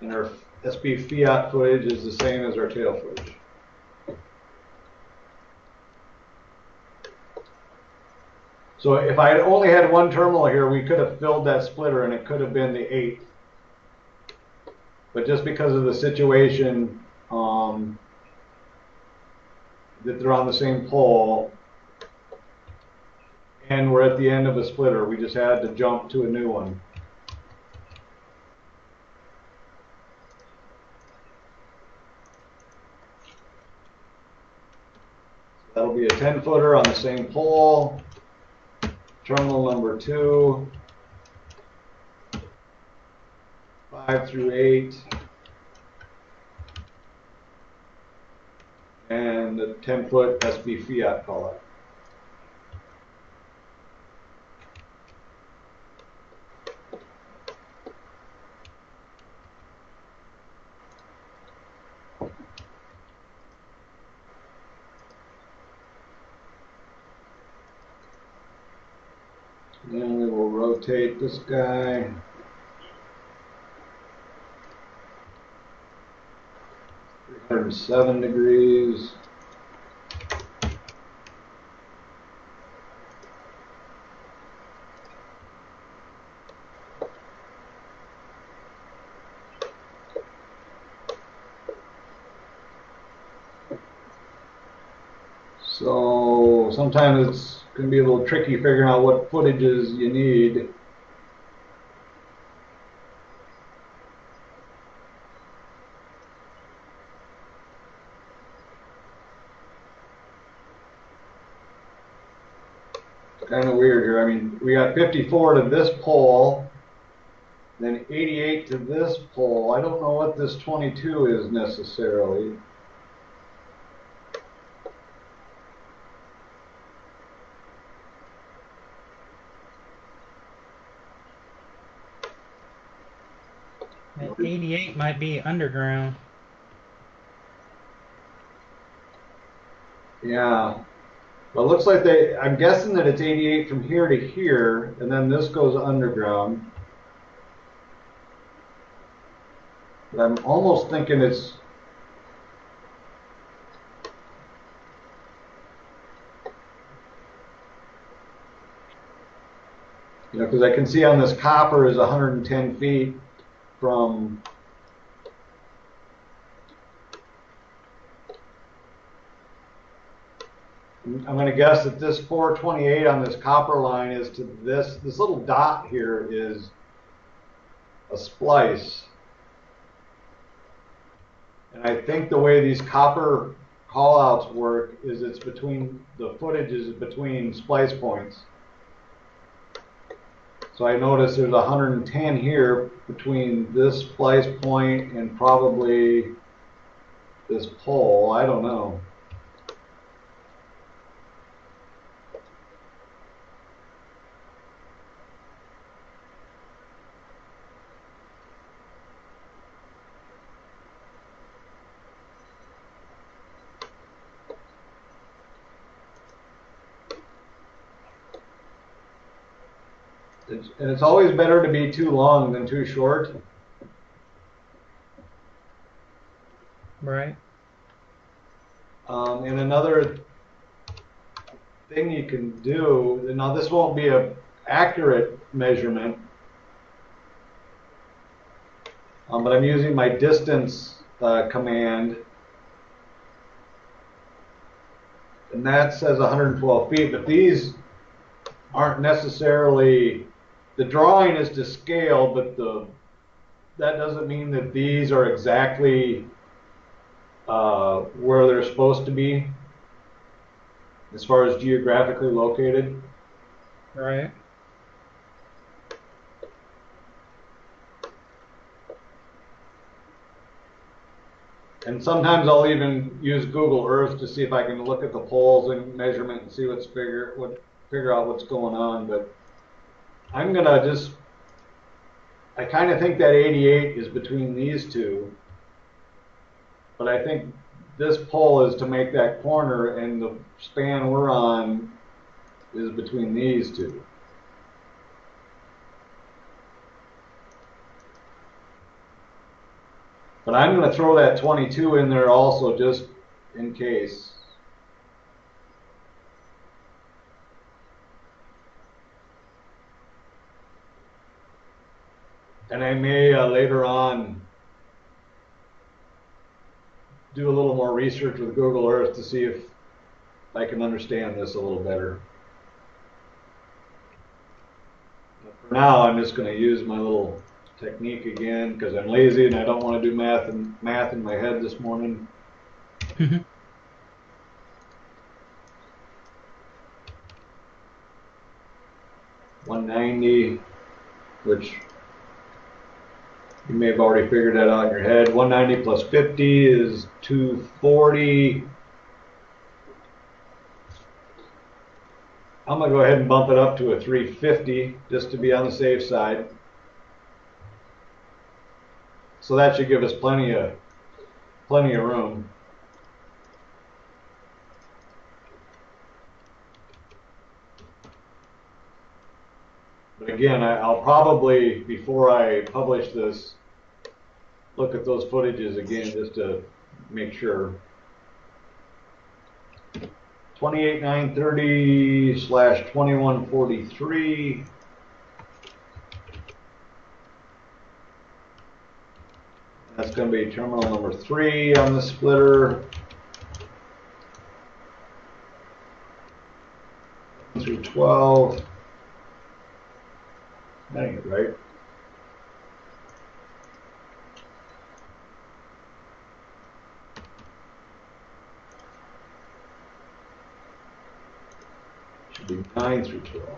And our SB Fiat footage is the same as our tail footage. So if I had only had one terminal here, we could have filled that splitter and it could have been the 8th. But just because of the situation that they're on the same pole and we're at the end of a splitter, we just had to jump to a new one. That'll be a 10-footer on the same pole. Terminal number 2, 5 through 8, and a 10-foot SB Fiat collet. Then we will rotate this guy. .7 degrees. So sometimes it's going to be a little tricky figuring out what footages you need. Kind of weird here. I mean, we got 54 to this pole, then 88 to this pole. I don't know what this 22 is necessarily.
That 88 might be underground.
Yeah. Well, it looks like I'm guessing that it's 88 from here to here, and then this goes underground. But I'm almost thinking it's... You know, because I can see on this copper is 110 feet from... I'm going to guess that this 428 on this copper line is to this little dot here is a splice. And I think the way these copper callouts work is it's between, the footage is between splice points. So I notice there's 110 here between this splice point and probably this pole. I don't know. And it's always better to be too long than too short.
Right.
And another thing you can do, now this won't be an accurate measurement, but I'm using my distance command, and that says 112 feet, but these aren't necessarily, the drawing is to scale, but that doesn't mean that these are exactly where they're supposed to be as far as geographically located.
Right.
And sometimes I'll even use Google Earth to see if I can look at the poles and measurement and see figure out what's going on. But I'm gonna I kind of think that 88 is between these two, but I think this pole is to make that corner, and the span we're on is between these two. But I'm going to throw that 22 in there also, just in case. And I may later on do a little more research with Google Earth to see if I can understand this a little better. But for now, I'm just going to use my little technique again because I'm lazy and I don't want to do math in my head this morning. 190, which you may have already figured that out in your head. 190 plus 50 is 240. I'm going to go ahead and bump it up to a 350 just to be on the safe side. So that should give us plenty of room. But again, I'll probably, before I publish this, look at those footages again just to make sure. 28930/2143. That's going to be terminal number 3 on the splitter. 1 through 12. That ain't right. Should be 9 through 12.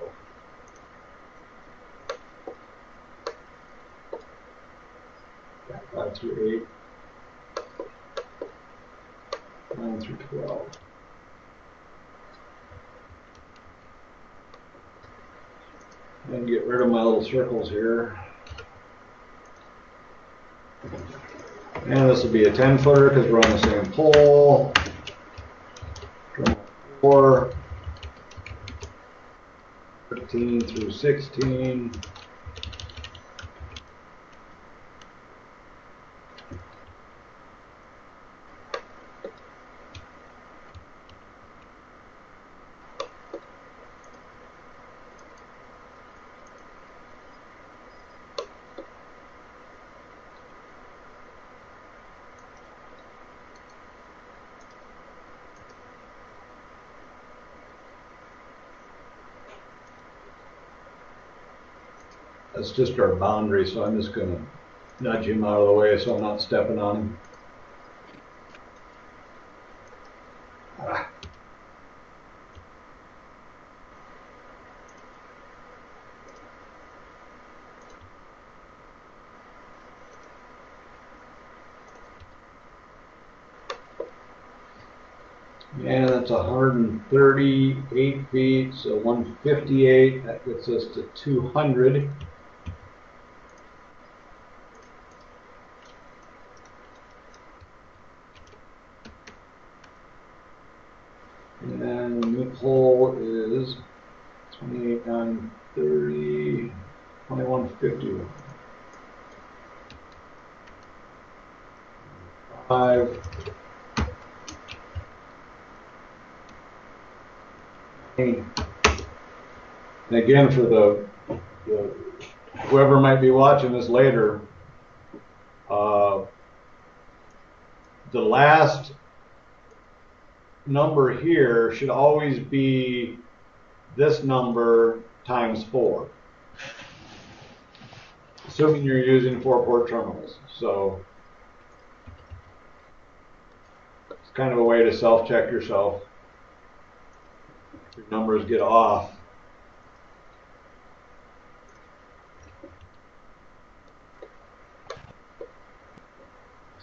Yeah, 5 through 8. 9 through 12. And get rid of my little circles here. And this will be a 10-footer because we're on the same pole. 4, 13 through 16. That's just our boundary, so I'm just going to nudge him out of the way so I'm not stepping on him. Ah. And that's 138 feet, so 158. That gets us to 200. And then the new pole is 28, 9, 30, 2151. 5. And again, for the whoever might be watching this later, the last number here should always be this number times 4, assuming you're using 4-port terminals. So it's kind of a way to self-check yourself if your numbers get off.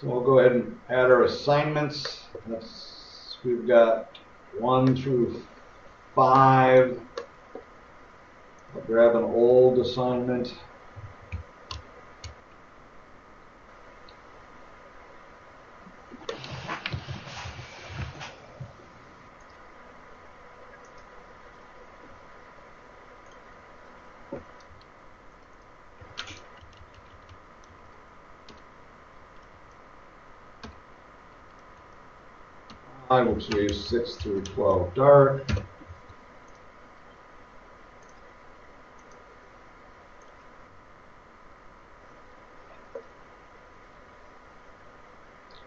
So we'll go ahead and add our assignments. We've got 1 through 5. I'll grab an old assignment. Which we use 6 through 12 dark.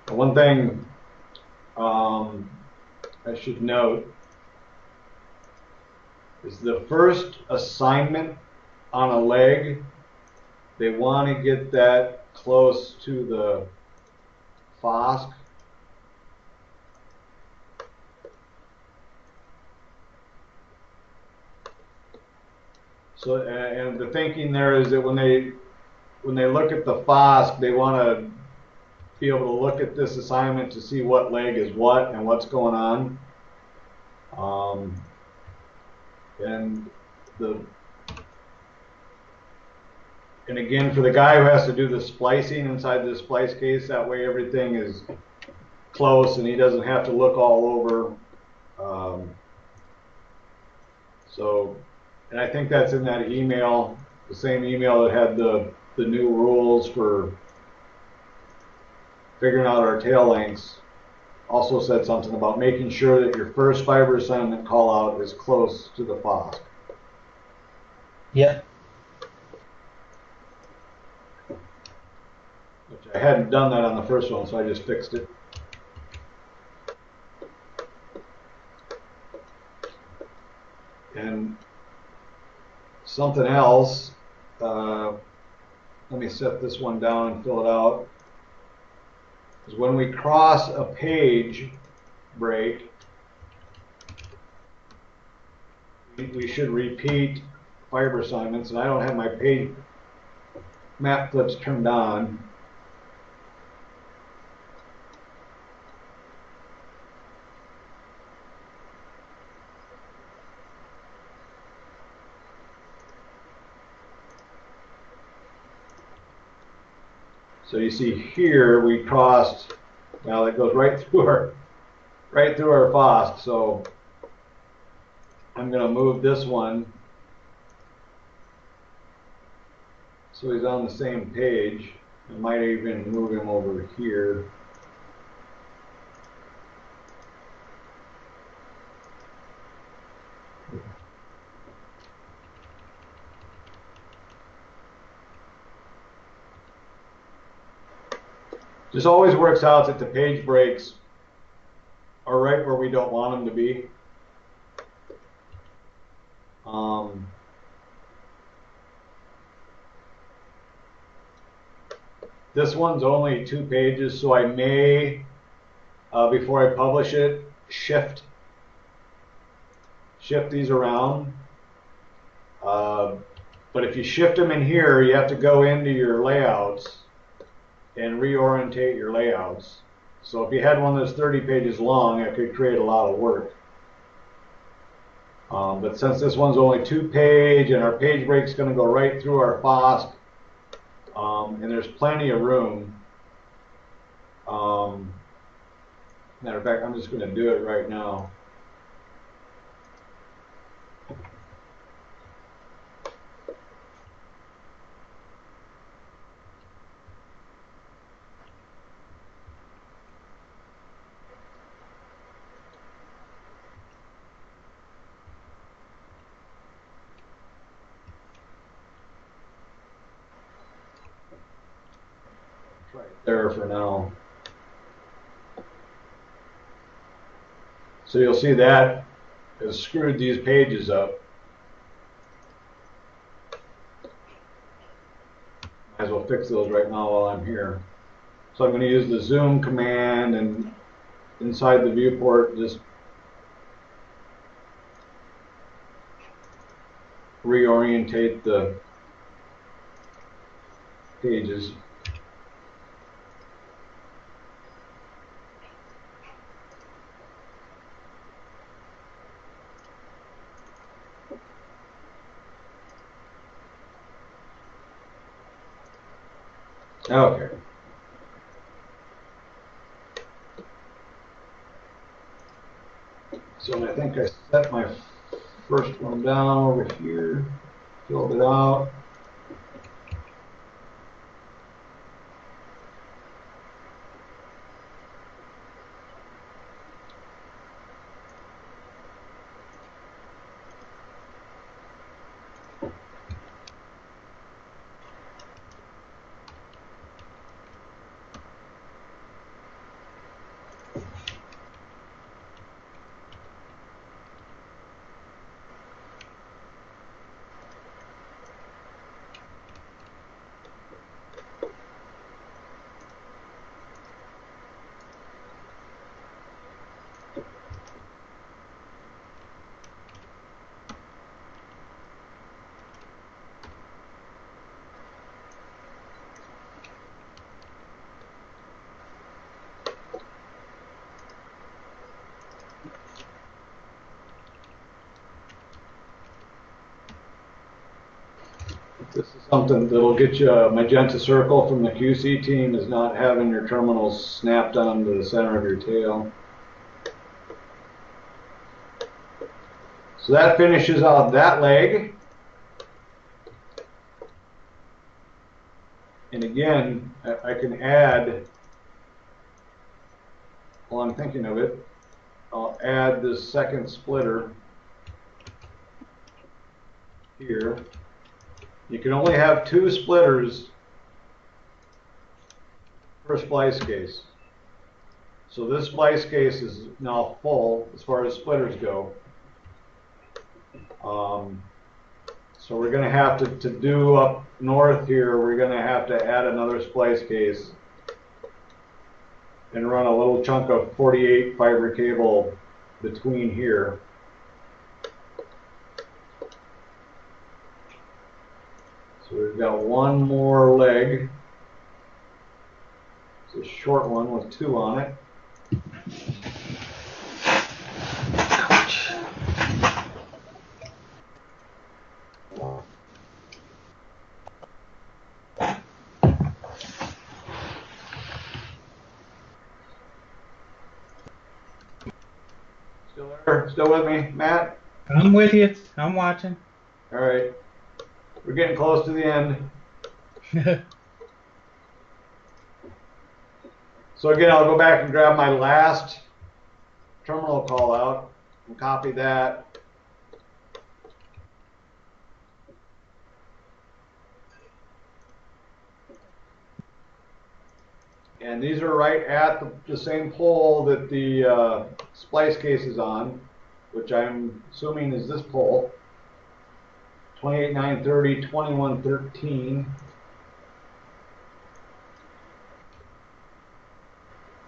One thing I should note is the first assignment on a leg, they want to get that close to the FOSC. So, and the thinking there is that when they look at the FOSC, they want to be able to look at this assignment to see what leg is what and what's going on. And again, for the guy who has to do the splicing inside the splice case, that way everything is close and he doesn't have to look all over. And I think that's in that email, the same email that had the new rules for figuring out our tail lengths. Also said something about making sure that your first fiber assignment call out is close to the FOSC.
Yep.
Which I hadn't done that on the first one, so I just fixed it. And something else, let me set this one down and fill it out, is when we cross a page break, we should repeat fiber assignments, and I don't have my page map flips turned on. So you see here we crossed, well, it goes right through our FOSC. So I'm going to move this one so he's on the same page. I might even move him over here. This always works out that the page breaks are right where we don't want them to be. This one's only 2 pages, so I may, before I publish it, shift these around. But if you shift them in here, you have to go into your layouts and reorientate your layouts. So if you had one that's 30 pages long, it could create a lot of work. But since this one's only 2 page and our page break's going to go right through our FOSS, and there's plenty of room. Matter of fact, I'm just going to do it right now. Right there for now. So you'll see that has screwed these pages up. Might as well fix those right now while I'm here. So I'm going to use the zoom command, and inside the viewport just reorientate the pages. Okay. So I think I set my first one down over here, filled it out. This is something that'll get you a magenta circle from the QC team, is not having your terminals snapped onto the center of your tail. So that finishes out that leg. And again, I can add, while I'm thinking of it, I'll add this second splitter here. You can only have 2 splitters per splice case. So this splice case is now full as far as splitters go. So we're going to have to do up north here, we're going to have to add another splice case and run a little chunk of 48 fiber cable between here. So we've got one more leg. It's a short one with 2 on it.
Ouch.
Still there? Still with me, Matt?
I'm with you. I'm watching.
All right. We're getting close to the end. So again, I'll go back and grab my last terminal call out and copy that. And these are right at the same pole that the splice case is on, which I'm assuming is this pole. 28,930, 2113.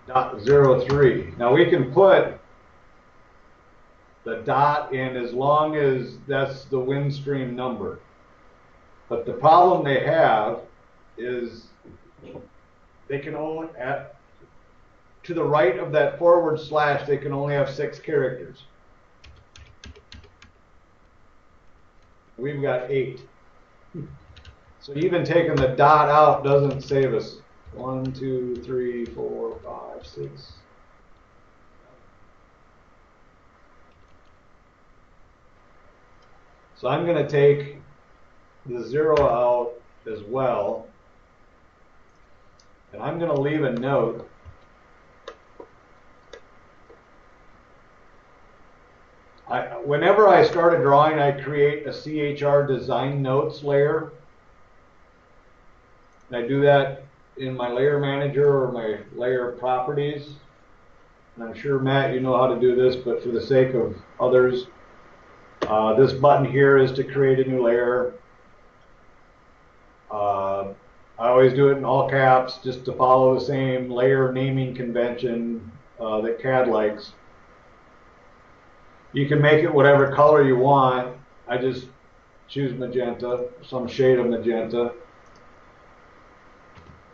.03. Now we can put the dot in as long as that's the wind stream number. But the problem they have is they can only, to the right of that forward slash, they can only have 6 characters. We've got 8. So even taking the dot out doesn't save us. 1, 2, 3, 4, 5, 6. So I'm going to take the 0 out as well. And I'm going to leave a note. Whenever I start a drawing, I create a CHR design notes layer. And I do that in my layer manager or my layer properties. And I'm sure, Matt, you know how to do this, but for the sake of others, this button here is to create a new layer. I always do it in all caps just to follow the same layer naming convention that CAD likes. You can make it whatever color you want. I just choose magenta, some shade of magenta.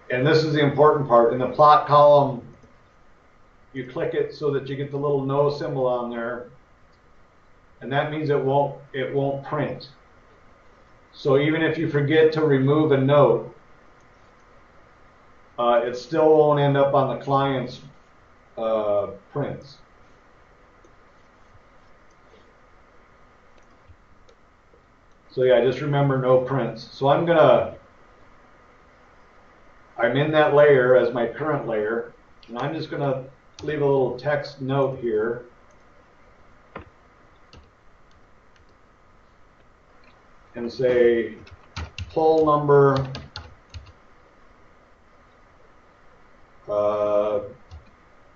And this is the important part. In the plot column, you click it so that you get the little no symbol on there. And that means it won't print. So even if you forget to remove a note, it still won't end up on the client's prints. So yeah, just remember no prints. So I'm in that layer as my current layer, and I'm just gonna leave a little text note here. And say pull number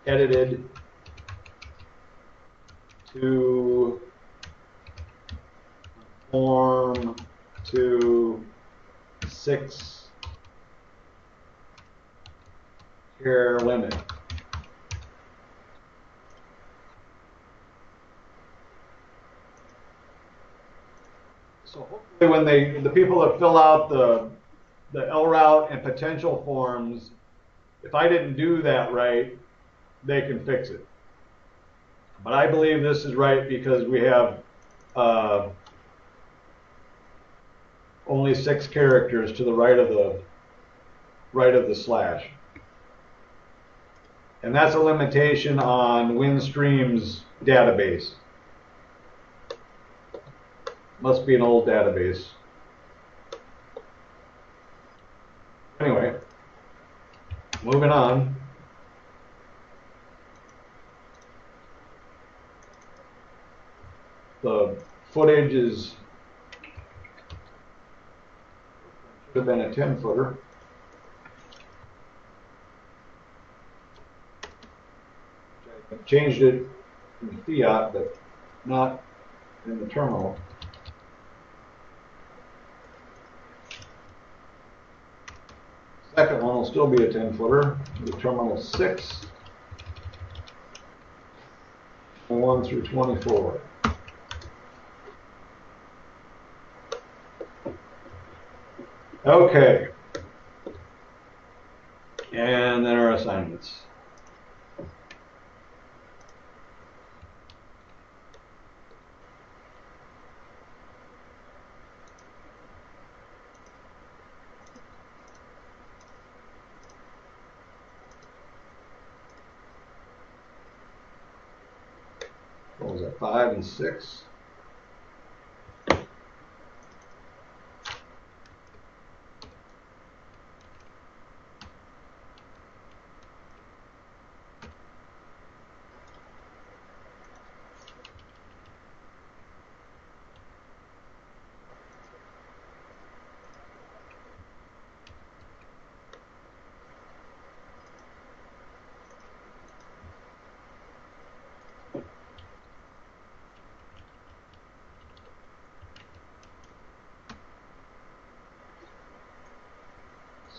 edited to conform to 6 care limit. So hopefully when the people that fill out the LRoute and potential forms, if I didn't do that right, they can fix it. But I believe this is right because we have only 6 characters to the right of the slash. And that's a limitation on WinStream's database. Must be an old database. Anyway, moving on. The footage should have been a 10-footer. I changed it in Fiat, but not in the terminal. Second one will still be a 10-footer. The terminal 6, 1 through 24. Okay. And then our assignments. What was that, 5 and 6?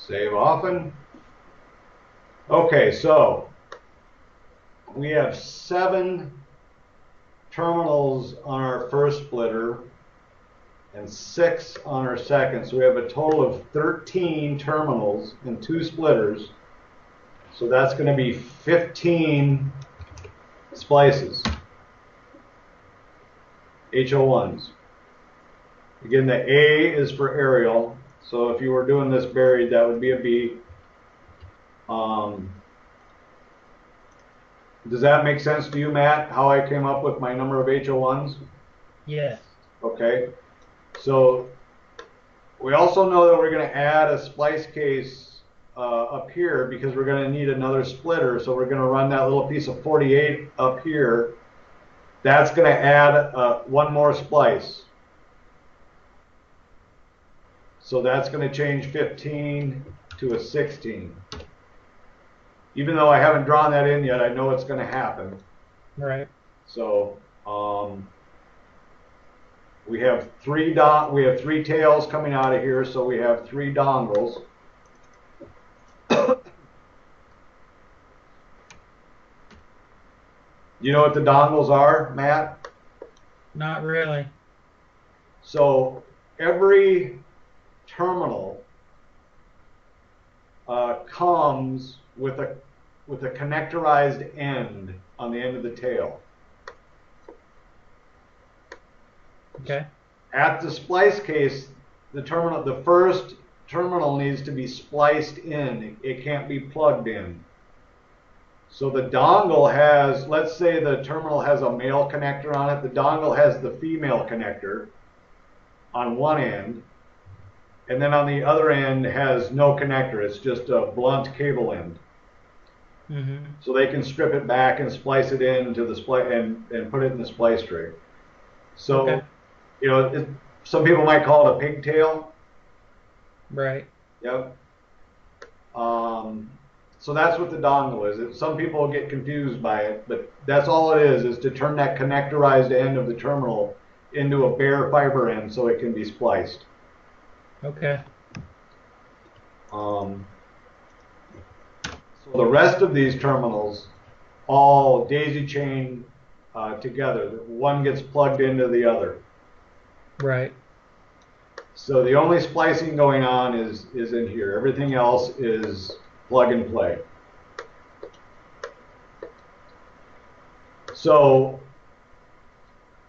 Save often. Okay, so we have 7 terminals on our first splitter and 6 on our second. So we have a total of 13 terminals and 2 splitters. So that's going to be 15 splices, HO1s. Again, the A is for aerial. So if you were doing this buried, that would be a B. Does that make sense to you, Matt, how I came up with my number of HO1s?
Yes.
Okay. So we also know that we're going to add a splice case up here because we're going to need another splitter. So we're going to run that little piece of 48 up here. That's going to add one more splice. So that's going to change 15 to a 16. Even though I haven't drawn that in yet, I know it's going to happen.
Right.
So we have 3 tails coming out of here, so we have 3 dongles. You know what the dongles are, Matt?
Not really.
So every terminal comes with a connectorized end on the end of the tail.
Okay.
At the splice case, the first terminal needs to be spliced in. It can't be plugged in. So the dongle has, let's say the terminal has a male connector on it. The dongle has the female connector on one end, and then on the other end has no connector. It's just a blunt cable end.
Mm-hmm.
So they can strip it back and splice it into the and put it in the splice tray. So,
okay.
you know, some people might call it a pigtail.
Right.
Yep. So that's what the dongle is. Some people get confused by it, but that's all it is to turn that connectorized end of the terminal into a bare fiber end so it can be spliced.
Okay.
So the rest of these terminals all daisy chain together. One gets plugged into the other.
Right.
So the only splicing going on is in here. Everything else is plug and play. So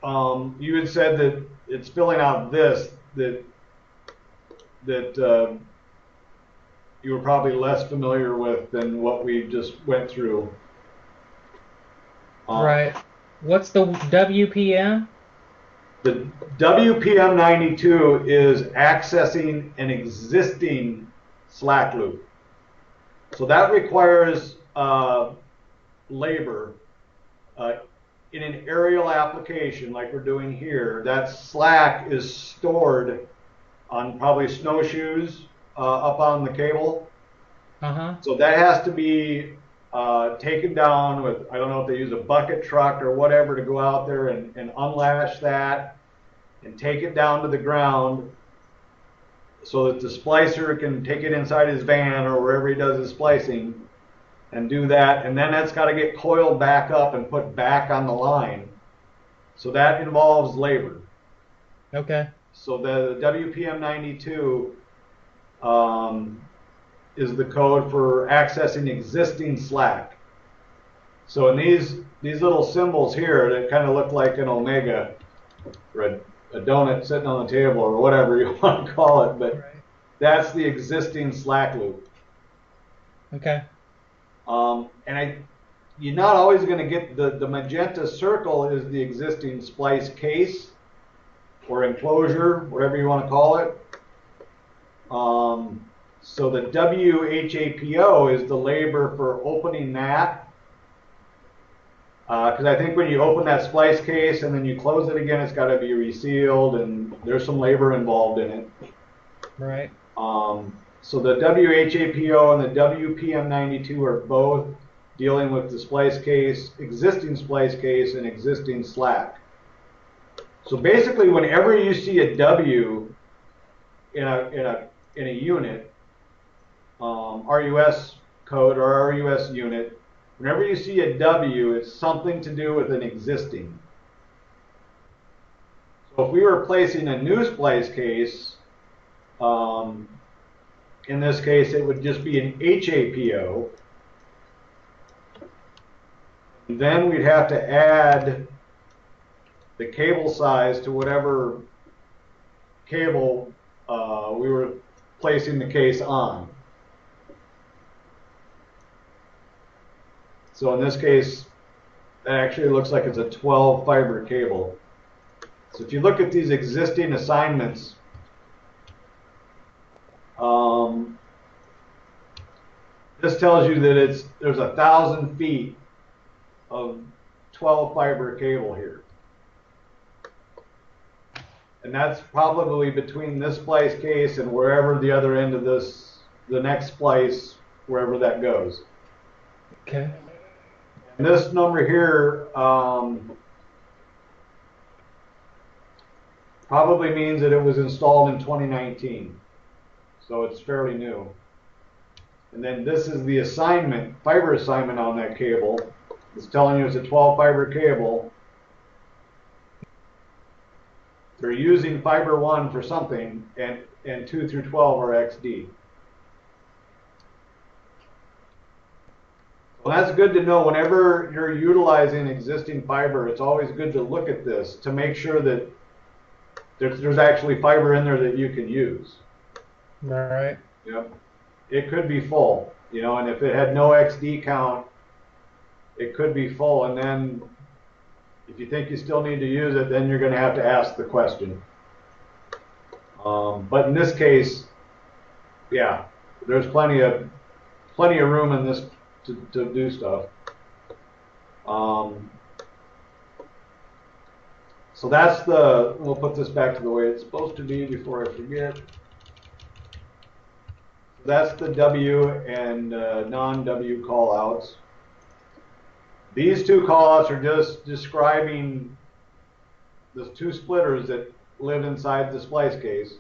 you had said that it's filling out this that you were probably less familiar with than what we just went through.
Right. What's the WPM?
The WPM 92 is accessing an existing slack loop. So that requires labor. In an aerial application like we're doing here, that slack is stored on probably snowshoes up on the cable.
Uh-huh.
So that has to be taken down with, I don't know if they use a bucket truck or whatever to go out there and unlash that and take it down to the ground so that the splicer can take it inside his van or wherever he does his splicing and do that. And then that's got to get coiled back up and put back on the line. So that involves labor.
Okay.
So the WPM 92 is the code for accessing existing slack. So in these little symbols here that kind of look like an omega or a donut sitting on the table or whatever you want to call it, but
right.
That's the existing slack loop.
Okay.
You're not always going to get the magenta circle is the existing splice case or enclosure, whatever you want to call it. So the WHAPO is the labor for opening that. Because I think when you open that splice case and then you close it again, it's got to be resealed, and there's some labor involved in it.
Right.
So the WHAPO and the WPM92 are both dealing with the splice case, existing splice case, and existing slack. So basically, whenever you see a W in a unit, RUS code or RUS unit, Whenever you see a W, it's something to do with an existing. So if we were placing a new splice case, in this case it would just be an HAPO. And then we'd have to add the cable size to whatever cable we were placing the case on. So in this case, that actually looks like it's a 12 fiber cable. So if you look at these existing assignments, this tells you that there's 1,000 feet of 12 fiber cable here. And that's probably between this splice case and wherever the other end of the next splice, wherever that goes.
Okay.
And this number here probably means that it was installed in 2019. So it's fairly new. And then this is the assignment, fiber assignment on that cable. It's telling you it's a 12 fiber cable. They're using fiber 1 for something, and 2 through 12 are XD. Well, that's good to know. Whenever you're utilizing existing fiber, it's always good to look at this to make sure that there's actually fiber in there that you can use.
Right.
Yep. It could be full, you know, and if it had no XD count, it could be full. And then if you think you still need to use it, then you're going to have to ask the question. But in this case, yeah, there's plenty of room in this to do stuff. So that's we'll put this back to the way it's supposed to be before I forget. That's the W and non-W callouts. These two callouts are just describing the two splitters that live inside the splice case.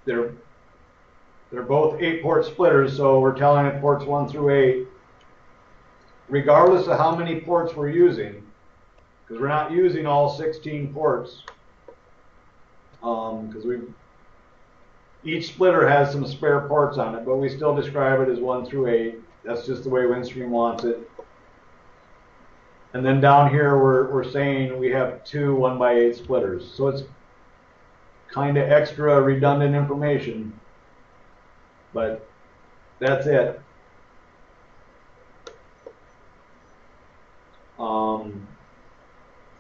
They're both 8-port splitters, so we're telling it ports 1 through 8, regardless of how many ports we're using, because we're not using all 16 ports, because each splitter has some spare ports on it, but we still describe it as 1 through 8. That's just the way Windstream wants it. And then down here we're saying we have 2 1x8 splitters. So it's kind of extra redundant information, but that's it.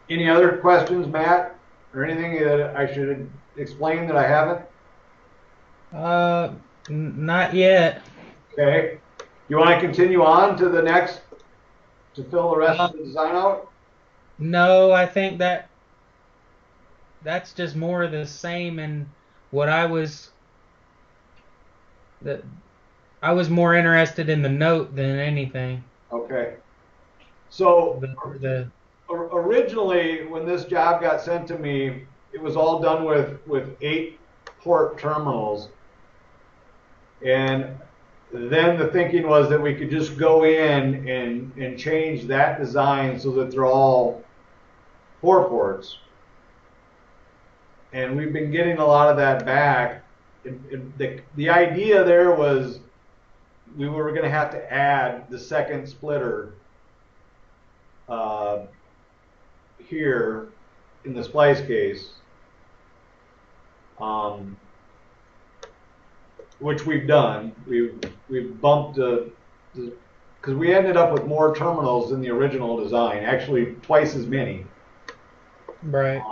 Any other questions, Matt, or anything that I should explain that I haven't?
Not yet.
Okay. You want to continue on to the next to fill the rest of the design out?
No, I think that's just more of the same. And what I was more interested in the note than anything.
Okay. So
The
originally, when this job got sent to me, it was all done with 8-port terminals. And then the thinking was that we could just go in and change that design so that they're all 4 ports. And we've been getting a lot of that back. The idea there was we were going to have to add the second splitter here in the splice case, which we've done. We've bumped because we ended up with more terminals than the original design, actually twice as many.
right.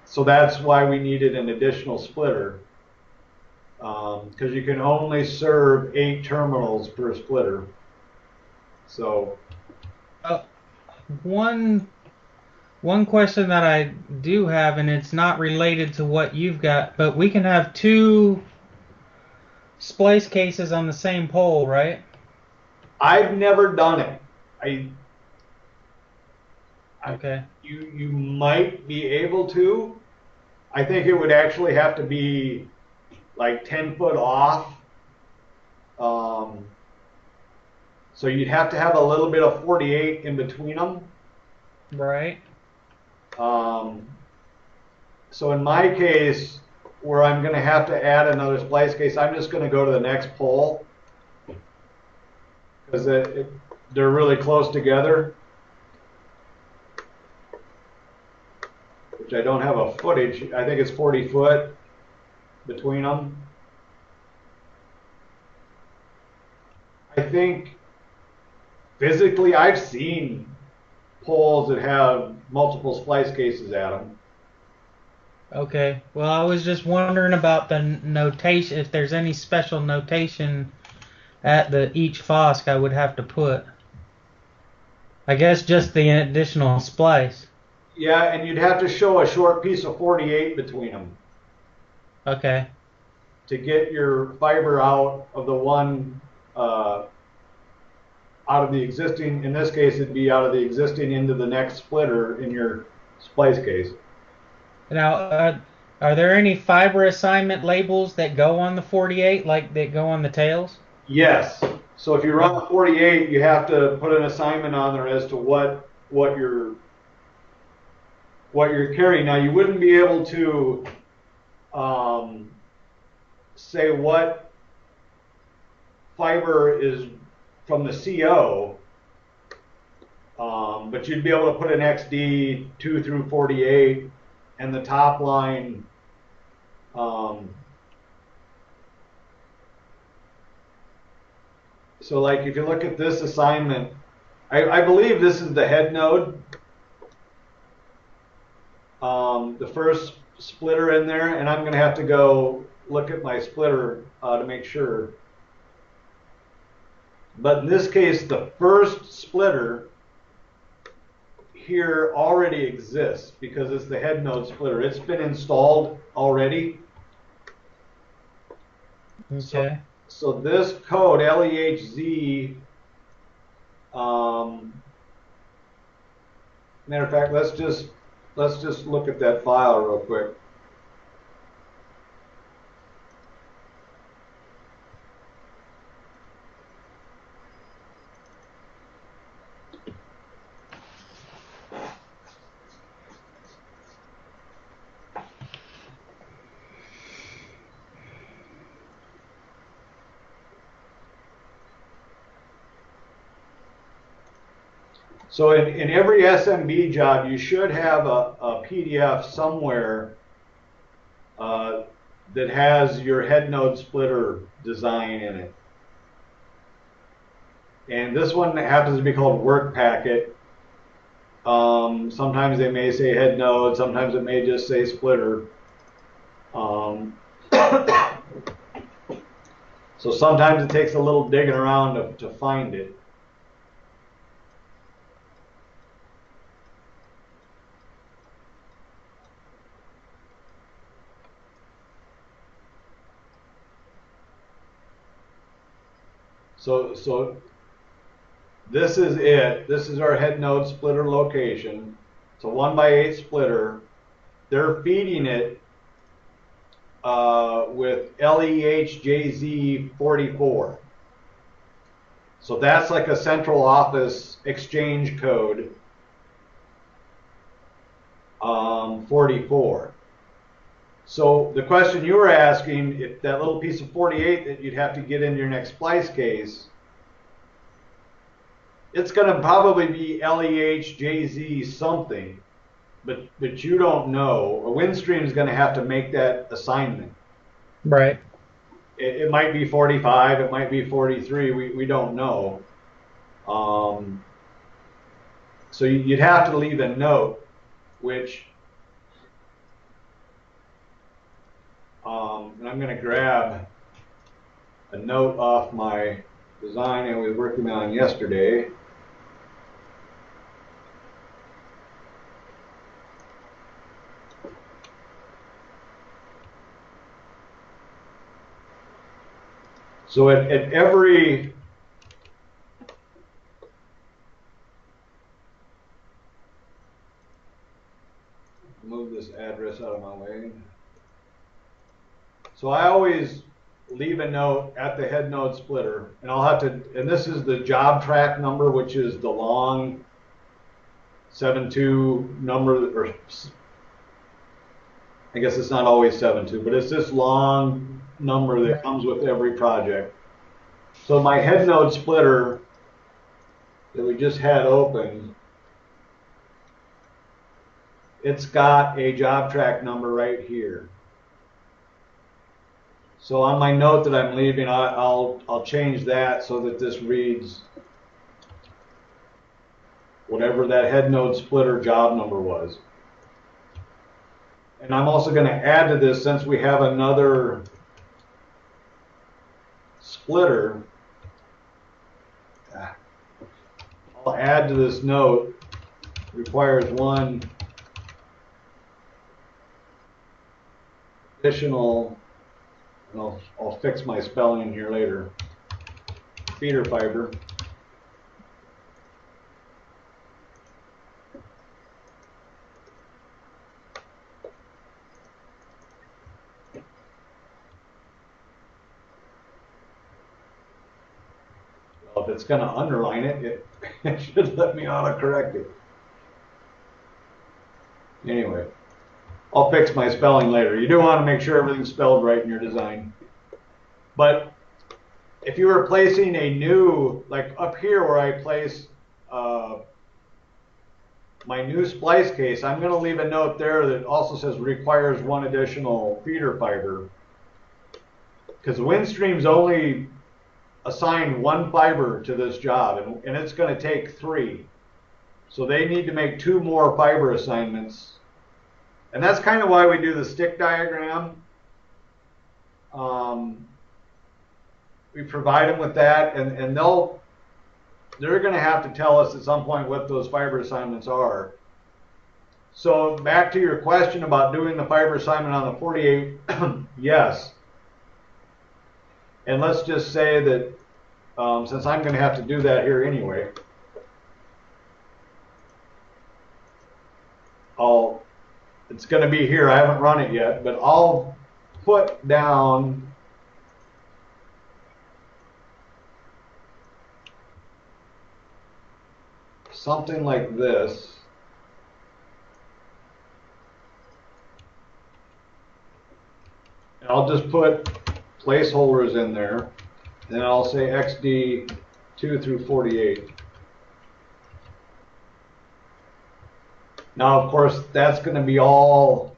So that's why we needed an additional splitter, because you can only serve 8 terminals per splitter. So
one question that I do have, and it's not related to what you've got, but we can have 2 splice cases on the same pole, right?
I've never done it.
Okay.
You might be able to. I think it would actually have to be like 10 foot off. So you'd have to have a little bit of 48 in between them.
Right.
So in my case, where I'm going to have to add another splice case, I'm just going to go to the next pole because they're really close together, which I don't have a footage. I think it's 40 foot between them. I think physically I've seen poles that have multiple splice cases at them.
Okay. Well, I was just wondering about the notation. If there's any special notation at each FOSC I would have to put. I guess just the additional splice.
Yeah, and you'd have to show a short piece of 48 between them
Okay.
to get your fiber out of the one, out of the existing, in this case, it'd be out of the existing into the next splitter in your splice case.
Now, are there any fiber assignment labels that go on the 48, like that go on the tails?
Yes. So if you run the 48, you have to put an assignment on there as to what you're carrying. Now you wouldn't be able to say what fiber is from the CO, but you'd be able to put an XD 2 through 48, and the top line. So like if you look at this assignment, I believe this is the head node, the first splitter in there, and I'm going to have to go look at my splitter to make sure. But in this case, the first splitter here already exists because it's the head node splitter. It's been installed already.
Okay.
So this code, LEHZ, matter of fact, let's just look at that file real quick. So in every SMB job, you should have a PDF somewhere that has your head node splitter design in it. And this one happens to be called work packet. Sometimes they may say head node, sometimes it may just say splitter. So sometimes it takes a little digging around to find it. So this is it. This is our head node splitter location. It's a 1x8 splitter. They're feeding it with LEHJZ44. So that's like a central office exchange code 44. So the question you were asking, if that little piece of 48 that you'd have to get in your next splice case, it's going to probably be LEHJZ something, but you don't know. A Windstream is going to have to make that assignment.
Right.
It might be 45, it might be 43, we don't know. So you'd have to leave a note, which, and I'm going to grab a note off my design I was working on yesterday. So at every move this address out of my way. So I always leave a note at the head node splitter, and I'll have to, and this is the job track number, which is the long 7.2 number, or I guess it's not always 7.2, but it's this long number that comes with every project. So my head node splitter that we just had open, it's got a job track number right here. So on my note that I'm leaving, I'll change that so that this reads whatever that head node splitter job number was. And I'm also going to add to this, since we have another splitter, I'll add to this note, requires one additional, and I'll fix my spelling here later, feeder fiber. Well, if it's going to underline it, it should let me autocorrect it. Anyway, I'll fix my spelling later. You do want to make sure everything's spelled right in your design. But if you were placing a new, like up here where I place my new splice case, I'm going to leave a note there that also says requires one additional feeder fiber. Because Windstream's only assigned one fiber to this job, and it's going to take 3. So they need to make 2 more fiber assignments. And that's kind of why we do the stick diagram. We provide them with that, and they're going to have to tell us at some point what those fiber assignments are. So back to your question about doing the fiber assignment on the 48, yes. And let's just say that since I'm going to have to do that here anyway, it's going to be here. I haven't run it yet, but I'll put down something like this. And I'll just put placeholders in there, and I'll say XD 2 through 48. Now, of course, that's going to be all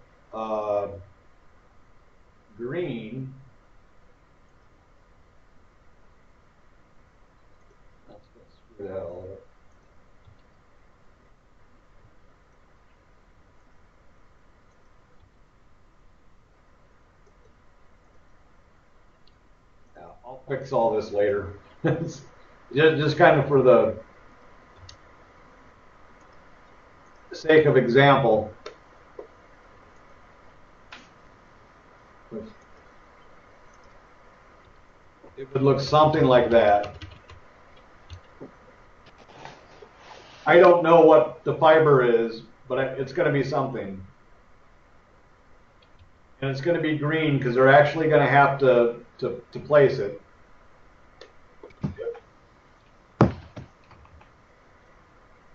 green. That's going to screw that all up. I'll fix all this later. just kind of for the sake of example. It would look something like that. I don't know what the fiber is, but it's going to be something. And it's going to be green because they're actually going to have to place it.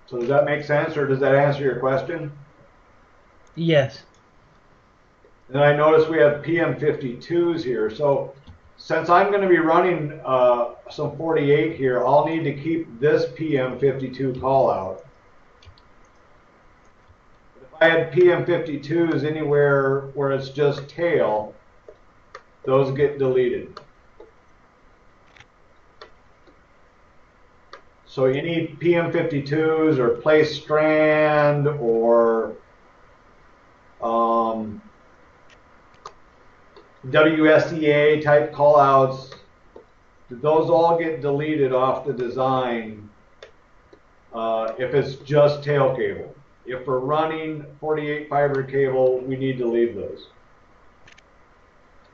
So does that make sense, or does that answer your question?
Yes.
And then I notice we have PM52s here. So since I'm going to be running some 48 here, I'll need to keep this PM52 call out. If I had PM52s anywhere where it's just tail, those get deleted. So any PM52s or place strand or WSEA type callouts, those all get deleted off the design if it's just tail cable. If we're running 48 fiber cable, we need to leave those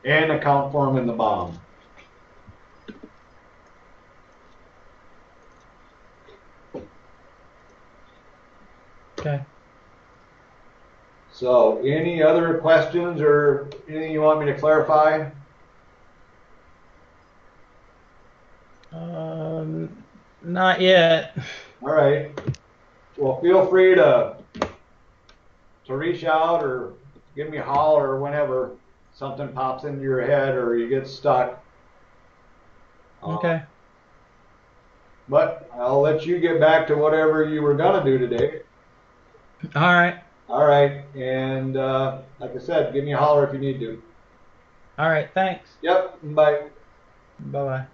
and account for them in the BOM.
Okay.
So any other questions or anything you want me to clarify?
Not yet.
All right. Well, feel free to reach out or give me a holler whenever something pops into your head or you get stuck.
Okay.
But I'll let you get back to whatever you were gonna do today.
All right.
All right, and like I said, give me a holler if you need to.
All right. Thanks.
Yep, bye.
Bye bye.